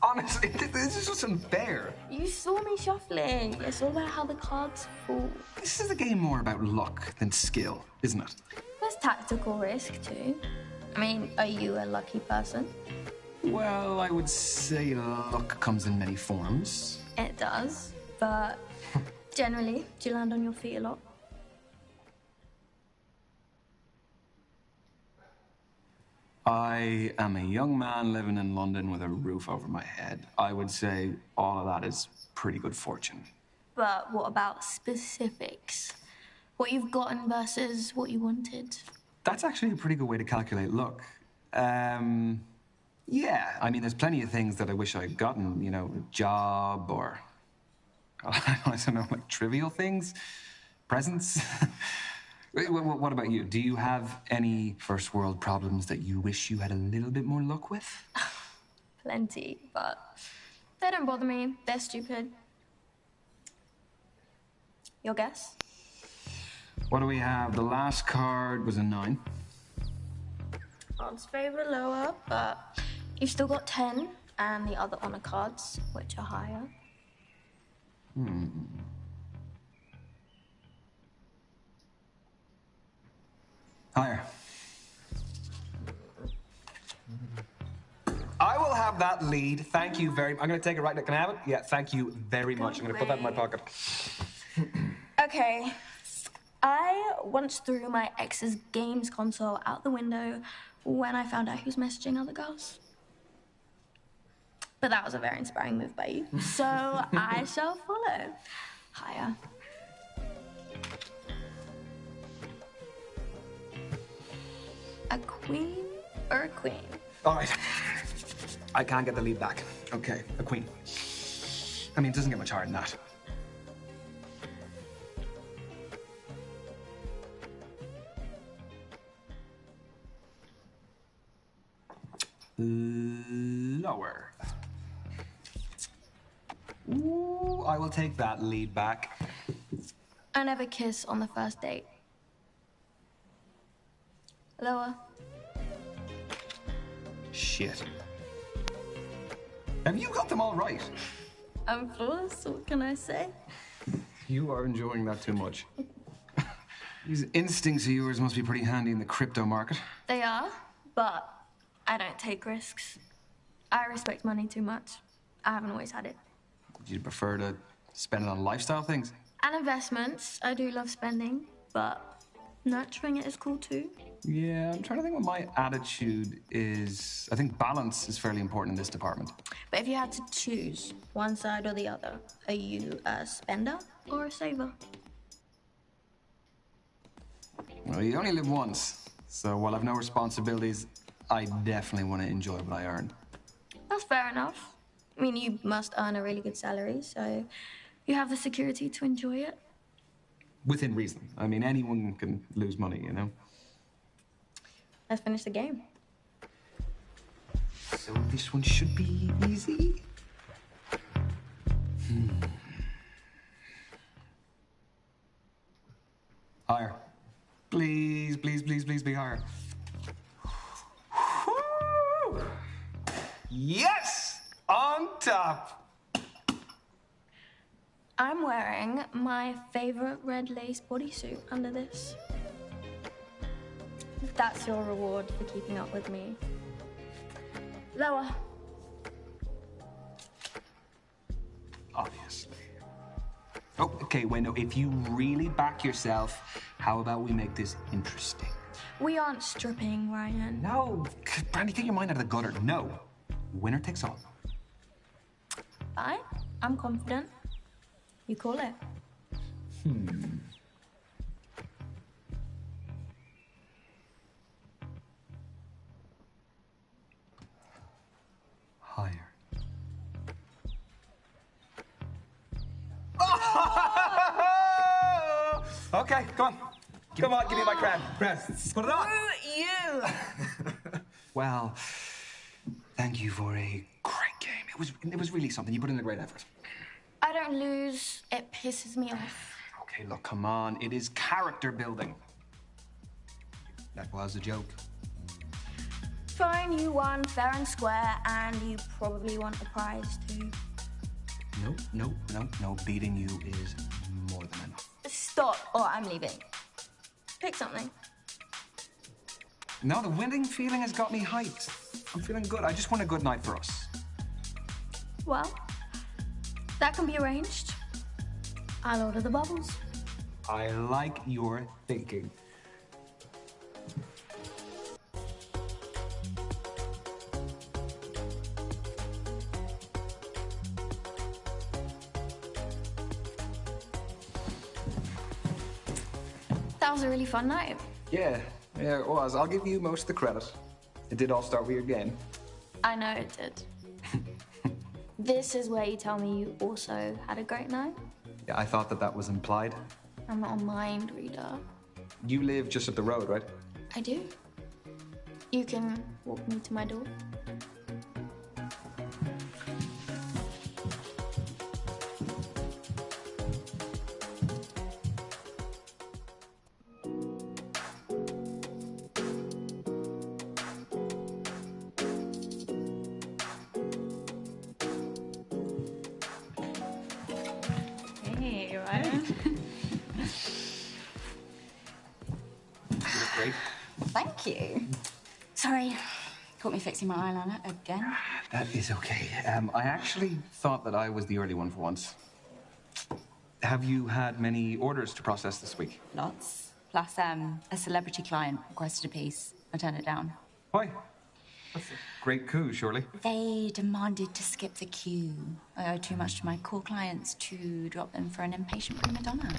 Honestly, this is just unfair. You saw me shuffling. It's all about how the cards fall. This is a game more about luck than skill, isn't it? There's tactical risk too. I mean, are you a lucky person? Well, I would say luck comes in many forms. It does, but generally, do you land on your feet a lot? I am a young man living in London with a roof over my head. I would say all of that is pretty good fortune. But what about specifics? What you've gotten versus what you wanted? That's actually a pretty good way to calculate luck. Yeah, I mean, there's plenty of things that I wish I'd gotten, you know, a job or, I don't know, like trivial things, presents. What about you? Do you have any first world problems that you wish you had a little bit more luck with? Plenty, but they don't bother me. They're stupid. Your guess? What do we have? The last card was a 9. Odds favor lower, but you've still got 10 and the other honor cards, which are higher. Higher. I will have that lead. Thank you very much. I'm going to take it right now. Can I have it? Yeah, thank you very much. I'm going to put that in my pocket. Okay. I once threw my ex's games console out the window when I found out he was messaging other girls. But that was a very inspiring move by you. So I shall follow. Higher. A queen or a queen? All right. I can't get the lead back. Okay, a queen. I mean, it doesn't get much harder than that. Lower. Ooh, I will take that lead back. I never kiss on the first date. Lower. Shit. Have you got them all right? I'm flawless, what can I say? You are enjoying that too much. These instincts of yours must be pretty handy in the crypto market. They are, but I don't take risks. I respect money too much. I haven't always had it. Do you prefer to spend it on lifestyle things? And investments, I do love spending, but nurturing it is cool too. Yeah, I'm trying to think what my attitude is. I think balance is fairly important in this department. But if you had to choose one side or the other, are you a spender or a saver? Well, you only live once, so while I've no responsibilities, I definitely want to enjoy what I earn. That's fair enough. I mean, you must earn a really good salary, so you have the security to enjoy it. Within reason. I mean, anyone can lose money, you know? Let's finish the game. So this one should be easy. Higher. Please, please, please, please be higher. Woo! Yes! On top! I'm wearing my favorite red lace bodysuit under this. That's your reward for keeping up with me. Lower. Obviously. Oh, okay, wait, no. If you really back yourself, how about we make this interesting? We aren't stripping, Ryan. No. Brandy, get your mind out of the gutter. No. Winner takes all. Fine. I'm confident. You call it. Higher. Okay, come on. Come on, give me my crown. Crown. Put it on. You! Well, thank you for a great game. It was really something. You put in a great effort. I don't lose. It pisses me off. Okay, look, come on. It is character building. That was a joke. Fine, you won fair and square, and you probably want a prize too. No. Beating you is more than enough. Stop, or I'm leaving. Pick something. No, the winning feeling has got me hyped. I'm feeling good. I just want a good night for us. Well, that can be arranged. I'll order the bubbles. I like your thinking. That was a really fun night. Yeah, it was. I'll give you most of the credit. It did all start with your game. I know it did. This is where you tell me you also had a great night? Yeah, I thought that was implied. I'm not a mind reader. You live just up the road, right? I do. You can walk me to my door. Hey, Ryan. You look great. Thank you. Sorry, caught me fixing my eyeliner again. That is okay. I actually thought that I was the early one for once. Have you had many orders to process this week? Lots. Plus, a celebrity client requested a piece. I turned it down. Why? That's a great coup, surely. They demanded to skip the queue. I owe too much to my core clients to drop them for an impatient prima donna.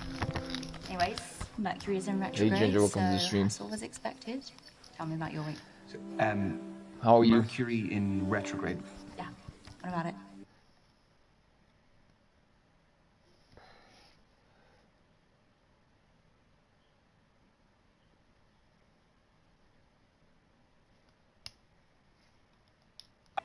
Anyways, Mercury is in retrograde, Ginger, welcome so to the stream. that's all was expected. Tell me about your week. So, How are you? Mercury in retrograde. Yeah, what about it?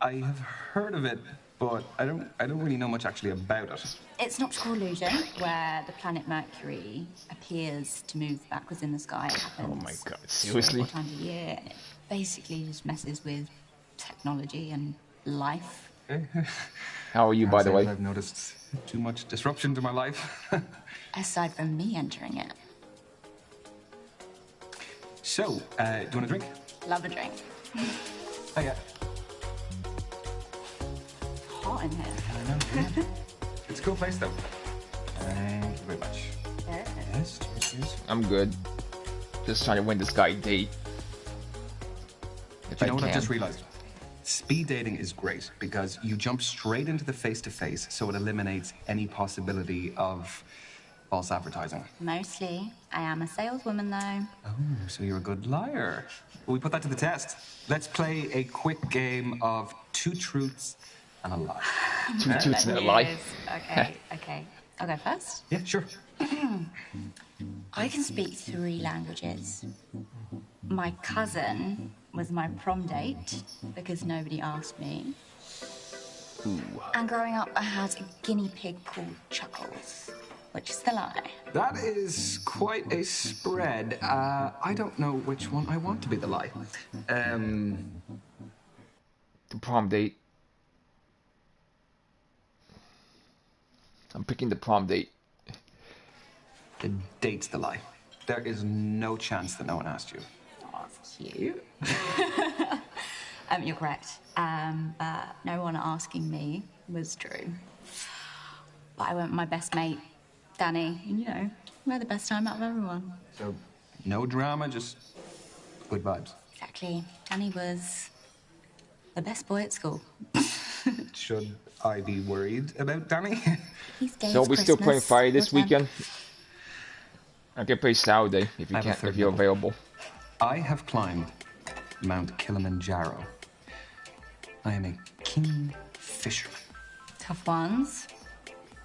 I have heard of it. but I don't really know much actually about it. It's an optical illusion where the planet Mercury appears to move backwards in the sky. It happens. Oh my god, seriously? 4 times a year. And it basically just messes with technology and life. How are you, by the way? I've noticed too much disruption to my life. Aside from me entering it. So, do you want a drink? Love a drink. Oh, yeah. Hot in here. I know, yeah. It's a cool place, though. Thank you very much. Yes, cheers. I'm good. Just trying to win this guy a date. Do you know what I've just realized? Speed dating is great because you jump straight into the face-to-face, so it eliminates any possibility of false advertising. Mostly. I am a saleswoman, though. Oh, so you're a good liar. Well, we put that to the test. Let's play a quick game of 2 truths and a lie. 2 truths and a lie. Okay, okay. I'll go first. Yeah, sure. I can speak 3 languages. My cousin was my prom date because nobody asked me. Ooh. And growing up, I had a guinea pig called Chuckles, which is the lie. That is quite a spread. I don't know which one I want to be the lie. The prom date. I'm picking the prom date. The date's the lie. There is no chance that no one asked you. Oh, that's cute. You're correct. But no one asking me was true. But I went with my best mate, Danny, and you know, we had the best time out of everyone. So, no drama, just good vibes. Exactly. Danny was the best boy at school. Should I be worried about Danny? So we're still playing Friday this weekend? I can play Saturday if you can't, if you're available. I have climbed Mount Kilimanjaro. I am a kingfisher. Tough ones.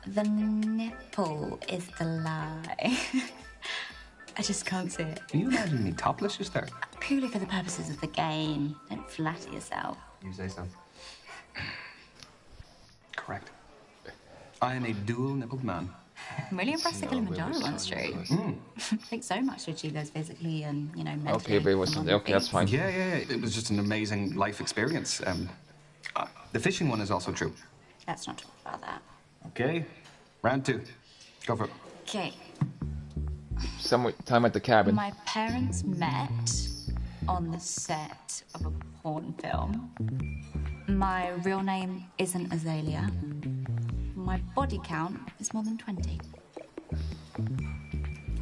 The nipple is the lie. I just can't see it. Can you imagine me topless just there? Purely for the purposes of the game. Don't flatter yourself. You say so. Correct. I am a dual-nippled man. I'm really impressed the Kilimanjaro one's true. It takes so much to achieve those physically and, you know, mentally. Okay, but it was okay, that's fine. Yeah. It was just an amazing life experience. The fishing one is also true. Let's not talk about that. Okay, round 2. Go for it. Okay. Time at the cabin. My parents met on the set of a porn film. My real name isn't Azalea. My body count is more than 20.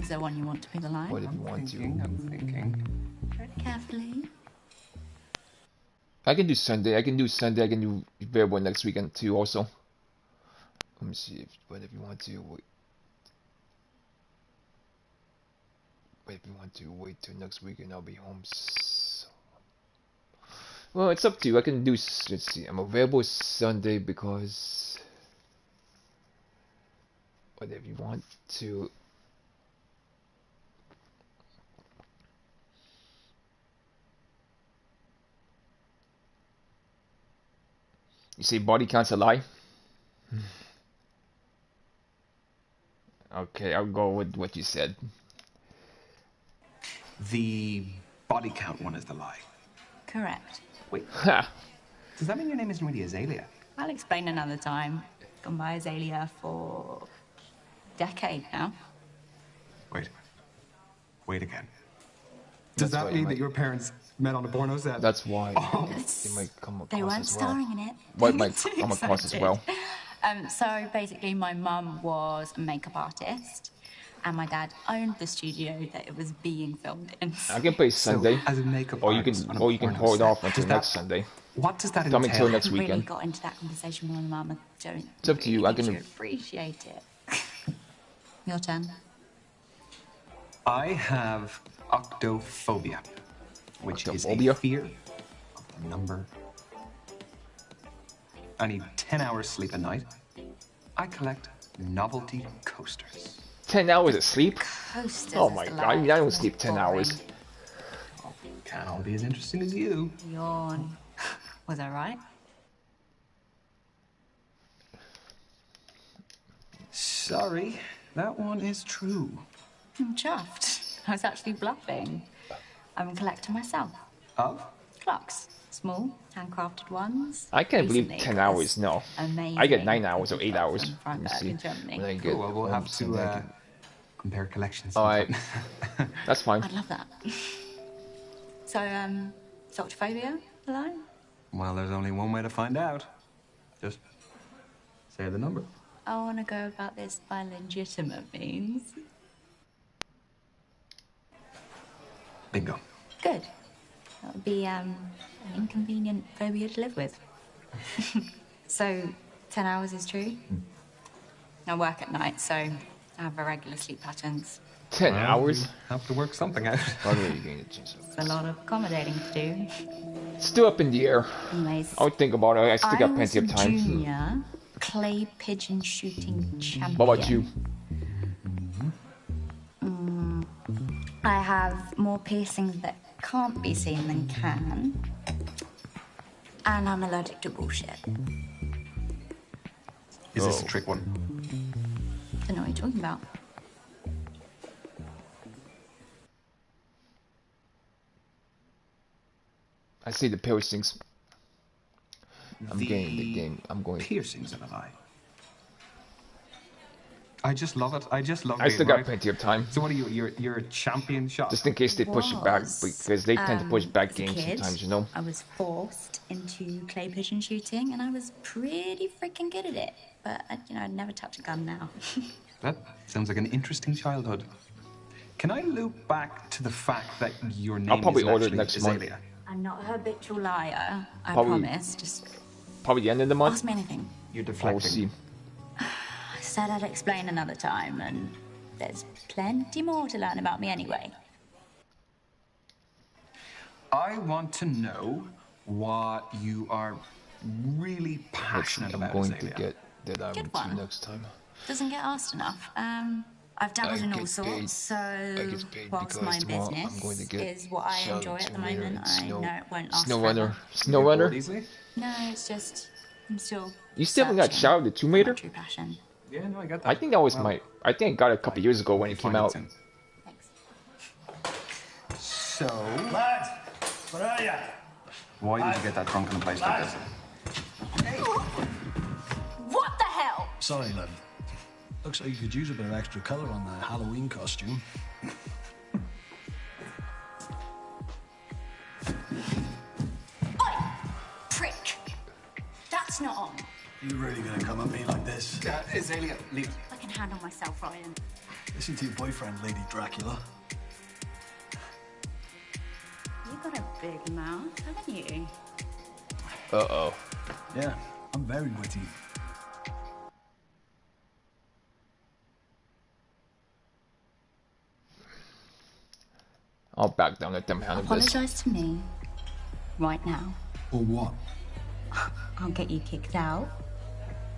Is there one you want to be the lie? What if you want to? I'm thinking. Tread carefully. I can do Sunday. I can do available next weekend too. Also, let me see what if you want to wait. But if you want to wait till next weekend, I'll be home. Well, it's up to you. I can do. Let's see. I'm available Sunday because. But if you want to. You say body count's a lie? Okay, I'll go with what you said. The body count one is the lie. Correct. Wait. Does that mean your name isn't really Azalea? I'll explain another time. Gone by Azalea for a decade now. Wait again. Does that mean that your parents met on a porno set? That's why. They might come across They weren't as well. starring in it. What might come across as well? So basically, my mum was a makeup artist, and my dad owned the studio that it was being filmed in. I can play Sunday, as a makeup or you artist can on a hold porno off set. until next Sunday. What does that Come entail? until next I really weekend. got into that conversation with my mum. I don't. It's up to you. I think can. you appreciate it. Your turn. I have octophobia, which is a Octophobia? fear of the number. I need 10 hours sleep a night. I collect novelty coasters. 10 hours of sleep? Coasters Oh is my the god, lie. I don't sleep 10 hours. Can't all be as interesting as you. Yawn. Was I right? Sorry, that one is true. I'm chuffed. I was actually bluffing. I'm a collector myself. Of? Clocks. Small, handcrafted ones. I can't believe Recently 10 got hours. this No. amazing I get 9 hours or 8 clock hours. from Let me Freiburg see. in Germany. When I get Cool, well, we'll have home, to compare collections. Alright. That's fine. I'd love that. So, Soltrophobia, hello? Well, there's only one way to find out. Just say the number. I want to go about this by legitimate means. Bingo. Good. That would be an inconvenient phobia to live with. So, 10 hours is true? I work at night, so I have irregular sleep patterns. 10 hours? Have to work something out. By the way, you're going to change It's a lot of accommodating to do. Still up in the air. Anyways, I'll think about it. I still got plenty of time. Junior clay pigeon shooting champion. What about you? I have more piercings that can't be seen than can. And I'm allergic to bullshit. Is this a trick one? Don't know what you're talking about. I see the piercings. I'm getting the game. I'm going. Piercings in an eye. I just love it. I just love it. I still got plenty of time. So what are you? You're a champion shot. Just in case they push it back, because they tend to push back As a games kid, sometimes, you know. I was forced into clay pigeon shooting, and I was pretty freaking good at it. But I'd never touch a gun now. That sounds like an interesting childhood. Can I loop back to the fact that your name I'll probably is order it actually next month. Azalea? I'm not a habitual liar. I Probably- promise. Just Probably the end of the month. ask me anything. You're We'll deflecting. see. I said I'd explain another time, and there's plenty more to learn about me anyway. I want to know what you are really Let's see. passionate I'm about, going to Azalea. get that Good item one. next time. Doesn't get asked enough. I've dabbled I in all get sorts, paid. so I get paid whilst because my tomorrow business I'm going to get is what I shout enjoy out at to the Mayor moment, and I know it won't last Snow forever. Runner. Snow Runner. Easily? No, it's just I'm still. You still haven't got searching Shout Out to Tomb for my Raider? true passion. Yeah, no, I get that. I think that was Well, I think I got it a couple years ago when it came find out. soon. Thanks. So, Lads, where are ya? why did you get that drunk in a place like this? What the hell? Sorry, lad. Looks like you could use a bit of extra colour on the Halloween costume. Oi! Prick! That's not on. You really gonna come at me like this? Azalea, leave. I can handle myself, Ryan. Listen to your boyfriend, Lady Dracula. You got a big mouth, haven't you? Uh-oh. Yeah, I'm very witty. I'll back down, let them handle this. Apologize to me right now. Or what? I'll get you kicked out.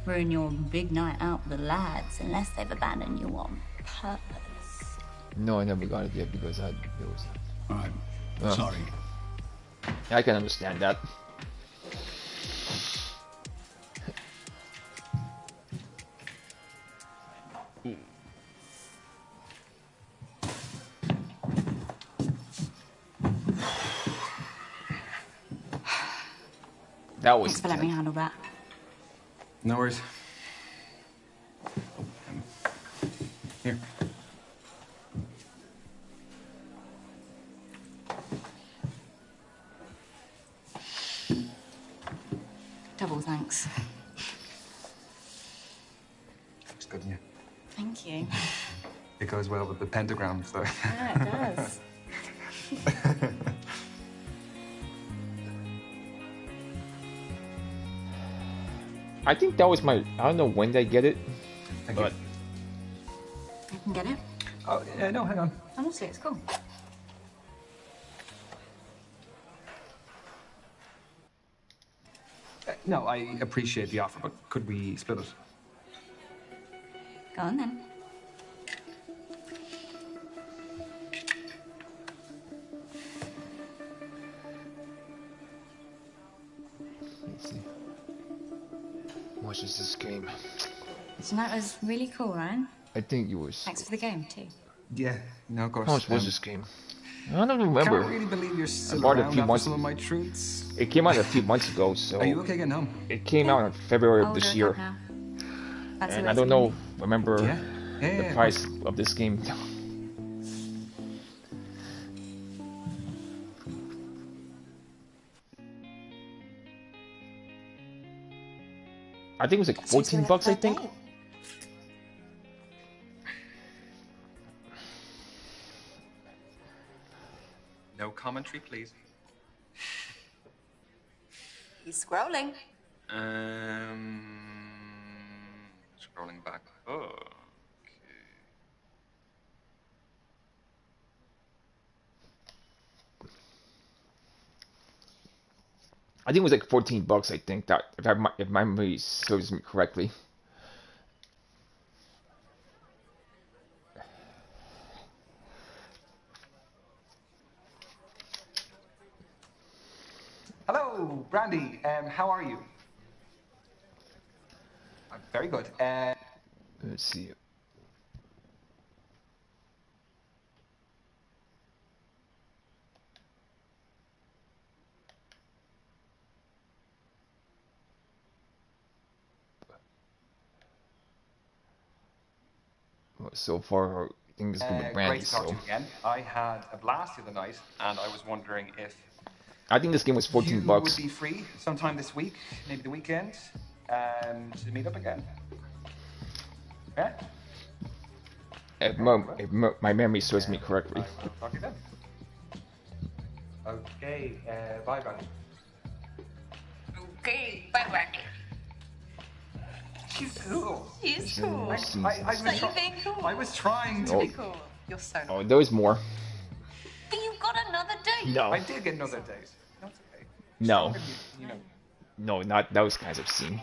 Ruin your big night out with the lads unless they've abandoned you on purpose. No, I never got it yet because I had bills. Alright, Oh. sorry. I can understand that. That was Thanks for letting me handle that. No worries. Here. Double thanks. Looks good, yeah. Thank you. It goes well with the pentagram, so. Yeah, it does. I think that was my. I don't know when they get it, Thank but I can get it. Oh, no, hang on. Honestly, it's cool. No, I appreciate the offer, but could we split it? Go on then. let's see. How much is this game? So that was really cool, Ryan. I think it was. Thanks for the game, too. Yeah, no, of course. How much was this game? I don't remember. Can't really believe you're still I bought it around a few after months. some of my truths. It came out a few months ago, so. Are you okay getting home? It came out in February of Older this year, now. and I don't know. Remember Yeah, the price of this game? I think it was like 14 bucks. I think. No commentary, please. He's scrolling. Scrolling back. Oh. I think it was like 14 bucks. I think that if my memory serves me correctly. Hello, Brandy. How are you? Very good. Let's see. So far, I think it's good with Brandy. Great to talk to you again. I had a blast the other night, and I was wondering if I think this game was 14 bucks. You would be free sometime this week, maybe the weekend, to meet up again. Yeah? If my memory serves me correctly. I'll talk to you then. Okay, bye, Brandy. Okay, bye, Brandy. She's cool. She's cool. I was trying to be cool. You're so nice. Oh, there's more. But you've got another date. No. I did get another date. That's okay. No. You know. No, not those kinds of scene.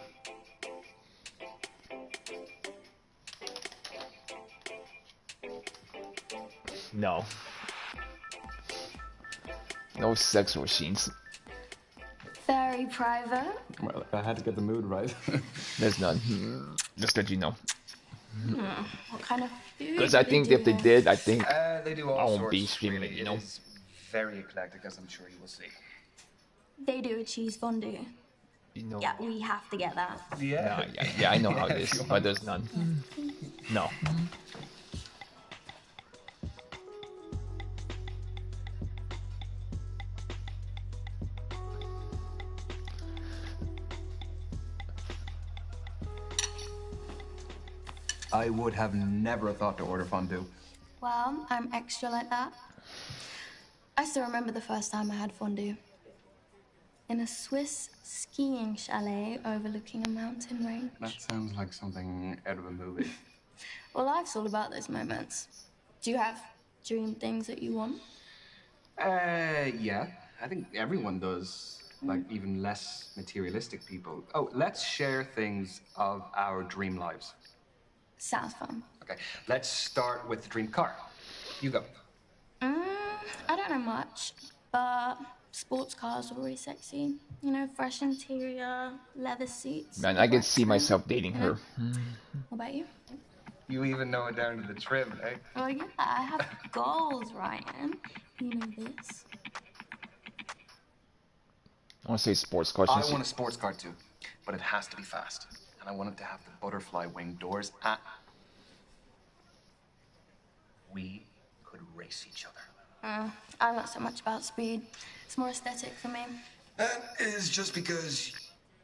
No. No sexual scenes. Very private. Well, I had to get the mood right. There's none. Just that you know. What kind of food? Because I think if they did, I think They do I all won't sorts. be streaming really. it, you know. It's very eclectic, as I'm sure you will see. They do a cheese fondue. You know. Yeah, we have to get that. Yeah, I know how it is, but there's none. No. I would have never thought to order fondue. Well, I'm extra like that. I still remember the first time I had fondue. In a Swiss skiing chalet overlooking a mountain range. That sounds like something out of a movie. Well, life's all about those moments. Do you have dream things that you want? Yeah. I think everyone does. Like, even less materialistic people. Oh, let's share things of our dream lives. Sounds fun. Okay, let's start with the dream car. You go. I don't know much, but sports cars are always sexy. You know, fresh interior, leather seats. Man, I can see myself dating her. What about you? You even know it down to the trim, eh? Oh yeah, I have goals, Ryan. You know this. I want to say sports car. I want a sports car too, but it has to be fast. And I want it to have the butterfly wing doors. We could race each other. I'm not so much about speed. It's more aesthetic for me. That is just because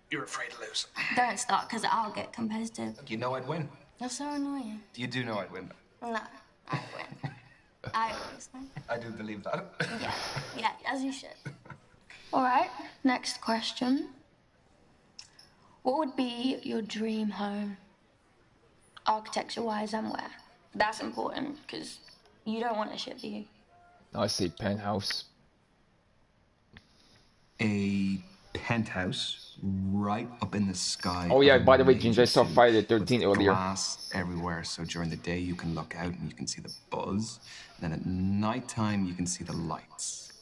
you're afraid to lose. Don't start, because I'll get competitive. You know I'd win. You're so annoying. You do know I'd win. No, I win. I always win. I do believe that. Yeah, as you should. All right, next question. What would be your dream home? Architecture-wise and where? That's important, because you don't want a shit view. I say penthouse. A penthouse right up in the sky. Oh yeah, by the way, Ginger, I saw Friday the 13th earlier. Glass everywhere, so during the day you can look out and you can see the buzz. And then at nighttime you can see the lights.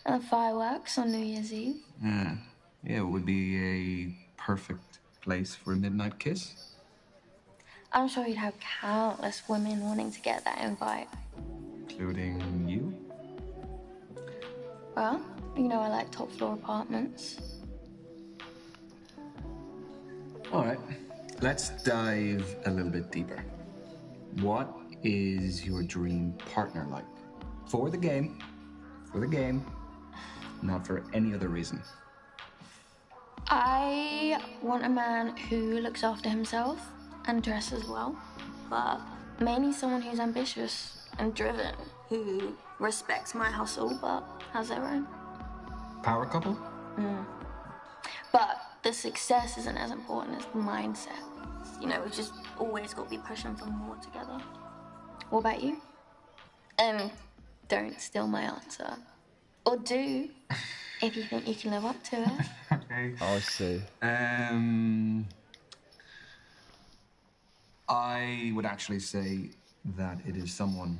And the fireworks on New Year's Eve. Yeah, it would be a perfect place for a midnight kiss. I'm sure you'd have countless women wanting to get that invite. Including you? Well, you know I like top floor apartments. All right, let's dive a little bit deeper. What is your dream partner like? For the game, not for any other reason. I want a man who looks after himself and dresses well, but mainly someone who's ambitious and driven, who respects my hustle but has their own. Power couple? But the success isn't as important as the mindset. You know, we've just always got to be pushing for more together. What about you? And don't steal my answer. Or do, if you think you can live up to it. Okay. I'll say. I would actually say that it is someone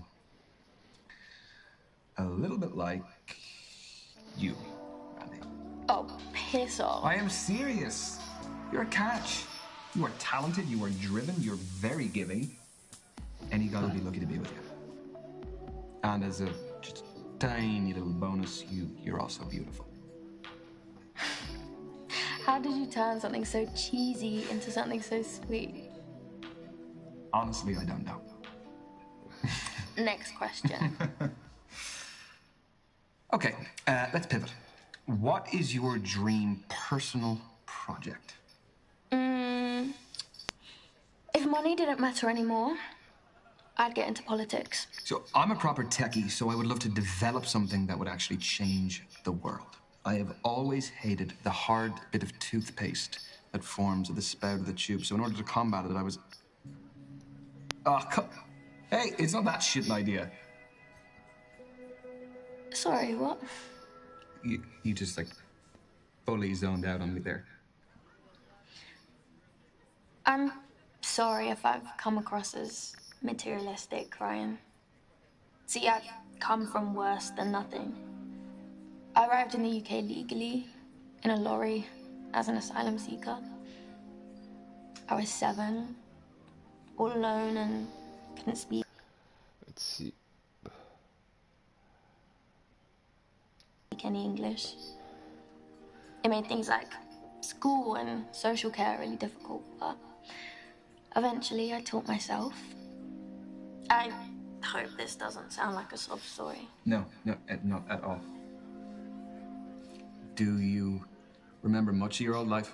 a little bit like you, Brandy. Oh, piss off. I am serious. You're a catch. You are talented, you are driven, you're very giving, and you gotta be lucky to be with you. And as a just tiny little bonus, you're also beautiful. How did you turn something so cheesy into something so sweet? Honestly, I don't know. Next question. Okay, let's pivot. What is your dream personal project? If money didn't matter anymore, I'd get into politics. So I'm a proper techie, so I would love to develop something that would actually change the world. I have always hated the hard bit of toothpaste that forms at the spout of the tube. So in order to combat it, I was... Oh, hey, it's not that shit an idea. Sorry, what? You just, like, fully zoned out on me there. I'm sorry if I've come across as materialistic, Ryan. See, I've come from worse than nothing. I arrived in the UK legally, in a lorry, as an asylum seeker. I was 7, all alone and couldn't speak. Let's see. Any English. It made things like school and social care really difficult, but eventually I taught myself. I hope this doesn't sound like a sob story. No, not at all. Do you remember much of your old life?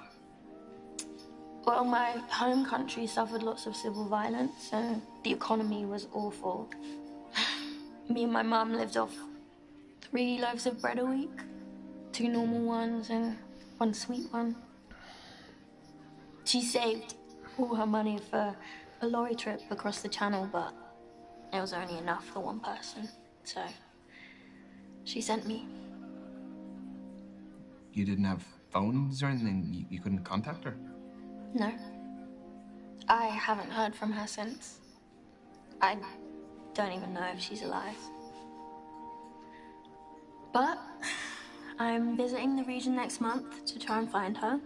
Well, my home country suffered lots of civil violence and the economy was awful. Me and my mum lived off 3 loaves of bread a week, 2 normal ones and 1 sweet one. She saved all her money for a lorry trip across the channel, but it was only enough for 1 person, so she sent me. You didn't have phones or anything? You couldn't contact her? No. I haven't heard from her since. I don't even know if she's alive. But I'm visiting the region next month to try and find her.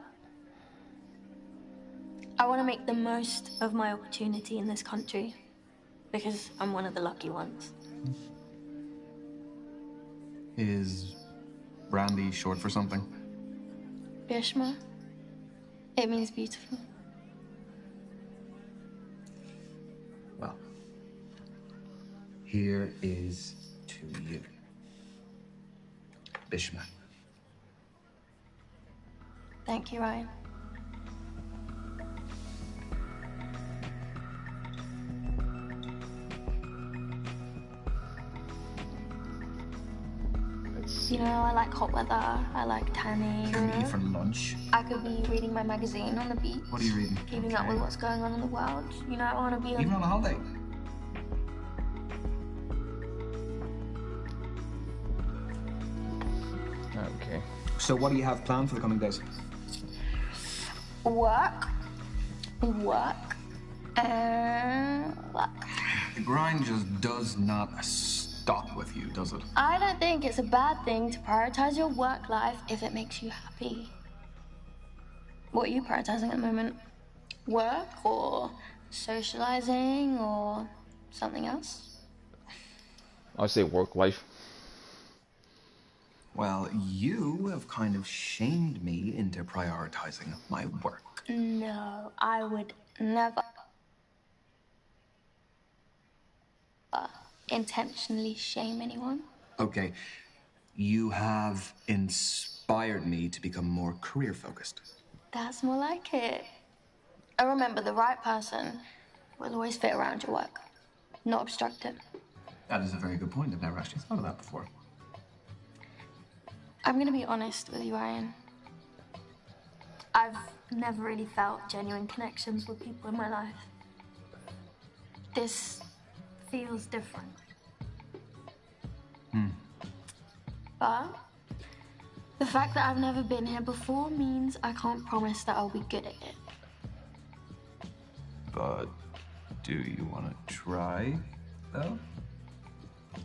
I want to make the most of my opportunity in this country because I'm one of the lucky ones. Is Brandy short for something? Bishma. It means beautiful. Well, here is to you. Bishma. Thank you, Ryan. You know, I like hot weather, I like tanning. Can we eat for lunch? I could be reading my magazine on the beach. What are you reading? Keeping up with what's going on in the world. You know, I want to be... Even on a holiday? Okay. So what do you have planned for the coming days? Work, and work. The grind just does not stop with you, does it? I don't think it's a bad thing to prioritize your work life if it makes you happy. What are you prioritizing at the moment? Work or Socializing or something else? I'll say work life. Well, you have kind of shamed me into prioritizing my work. No, I would never intentionally shame anyone. Okay, you have inspired me to become more career-focused. That's more like it. I remember the right person will always fit around your work, not obstruct it. That is a very good point. I've never actually thought of that before. I'm gonna be honest with you, Ryan. I've never really felt genuine connections with people in my life. This feels different. But the fact that I've never been here before means I can't promise that I'll be good at it. But do you want to try, though?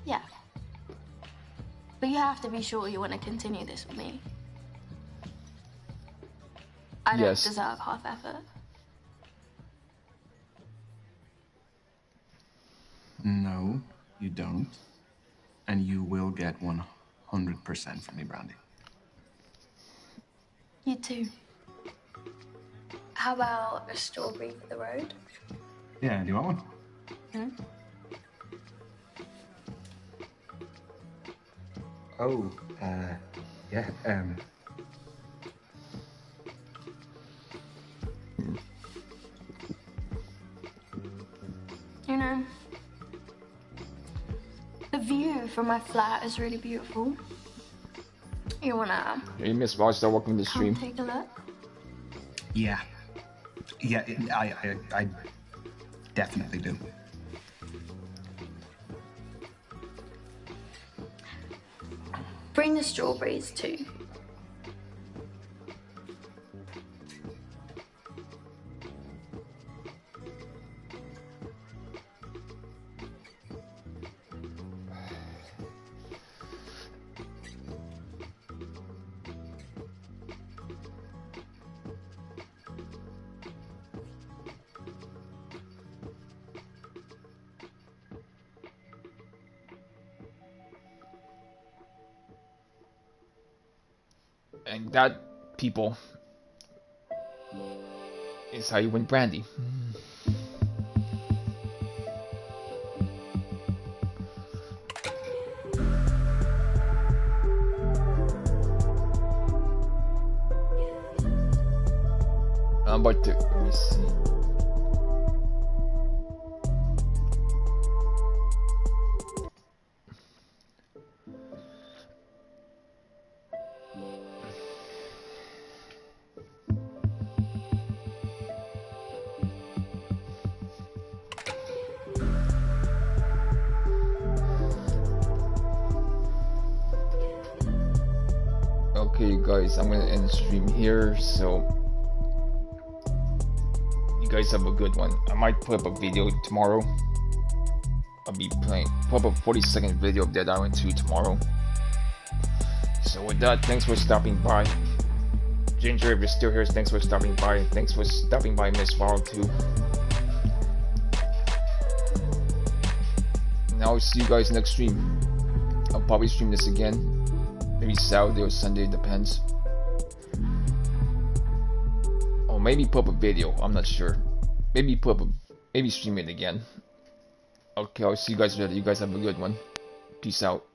Yeah. But you have to be sure you want to continue this with me. I don't Yes. deserve half effort. No, you don't. And you will get 100% from me, Brandy. You too. How about a strawberry for the road? Yeah, do you want one? Oh, yeah, You know, the view from my flat is really beautiful. You wanna Hey, Miss Rockstar, welcome to the come stream. take a look? Yeah. Yeah, I definitely do. Bring the strawberries too. And that, people, is how you win Brandy. I'm about to, let me see. Okay, you guys, I'm gonna end the stream here, so you guys have a good one. I might put up a video tomorrow. I'll be put up a 40-second video of Dead Island 2 tomorrow. So with that, thanks for stopping by. Ginger, if you're still here, thanks for stopping by. Thanks for stopping by, Miss Farrell too. And I'll see you guys next stream. I'll probably stream this again. Maybe Saturday or Sunday, depends. Or maybe put up a video, I'm not sure. Maybe stream it again. Okay, I'll see you guys later. You guys have a good one. Peace out.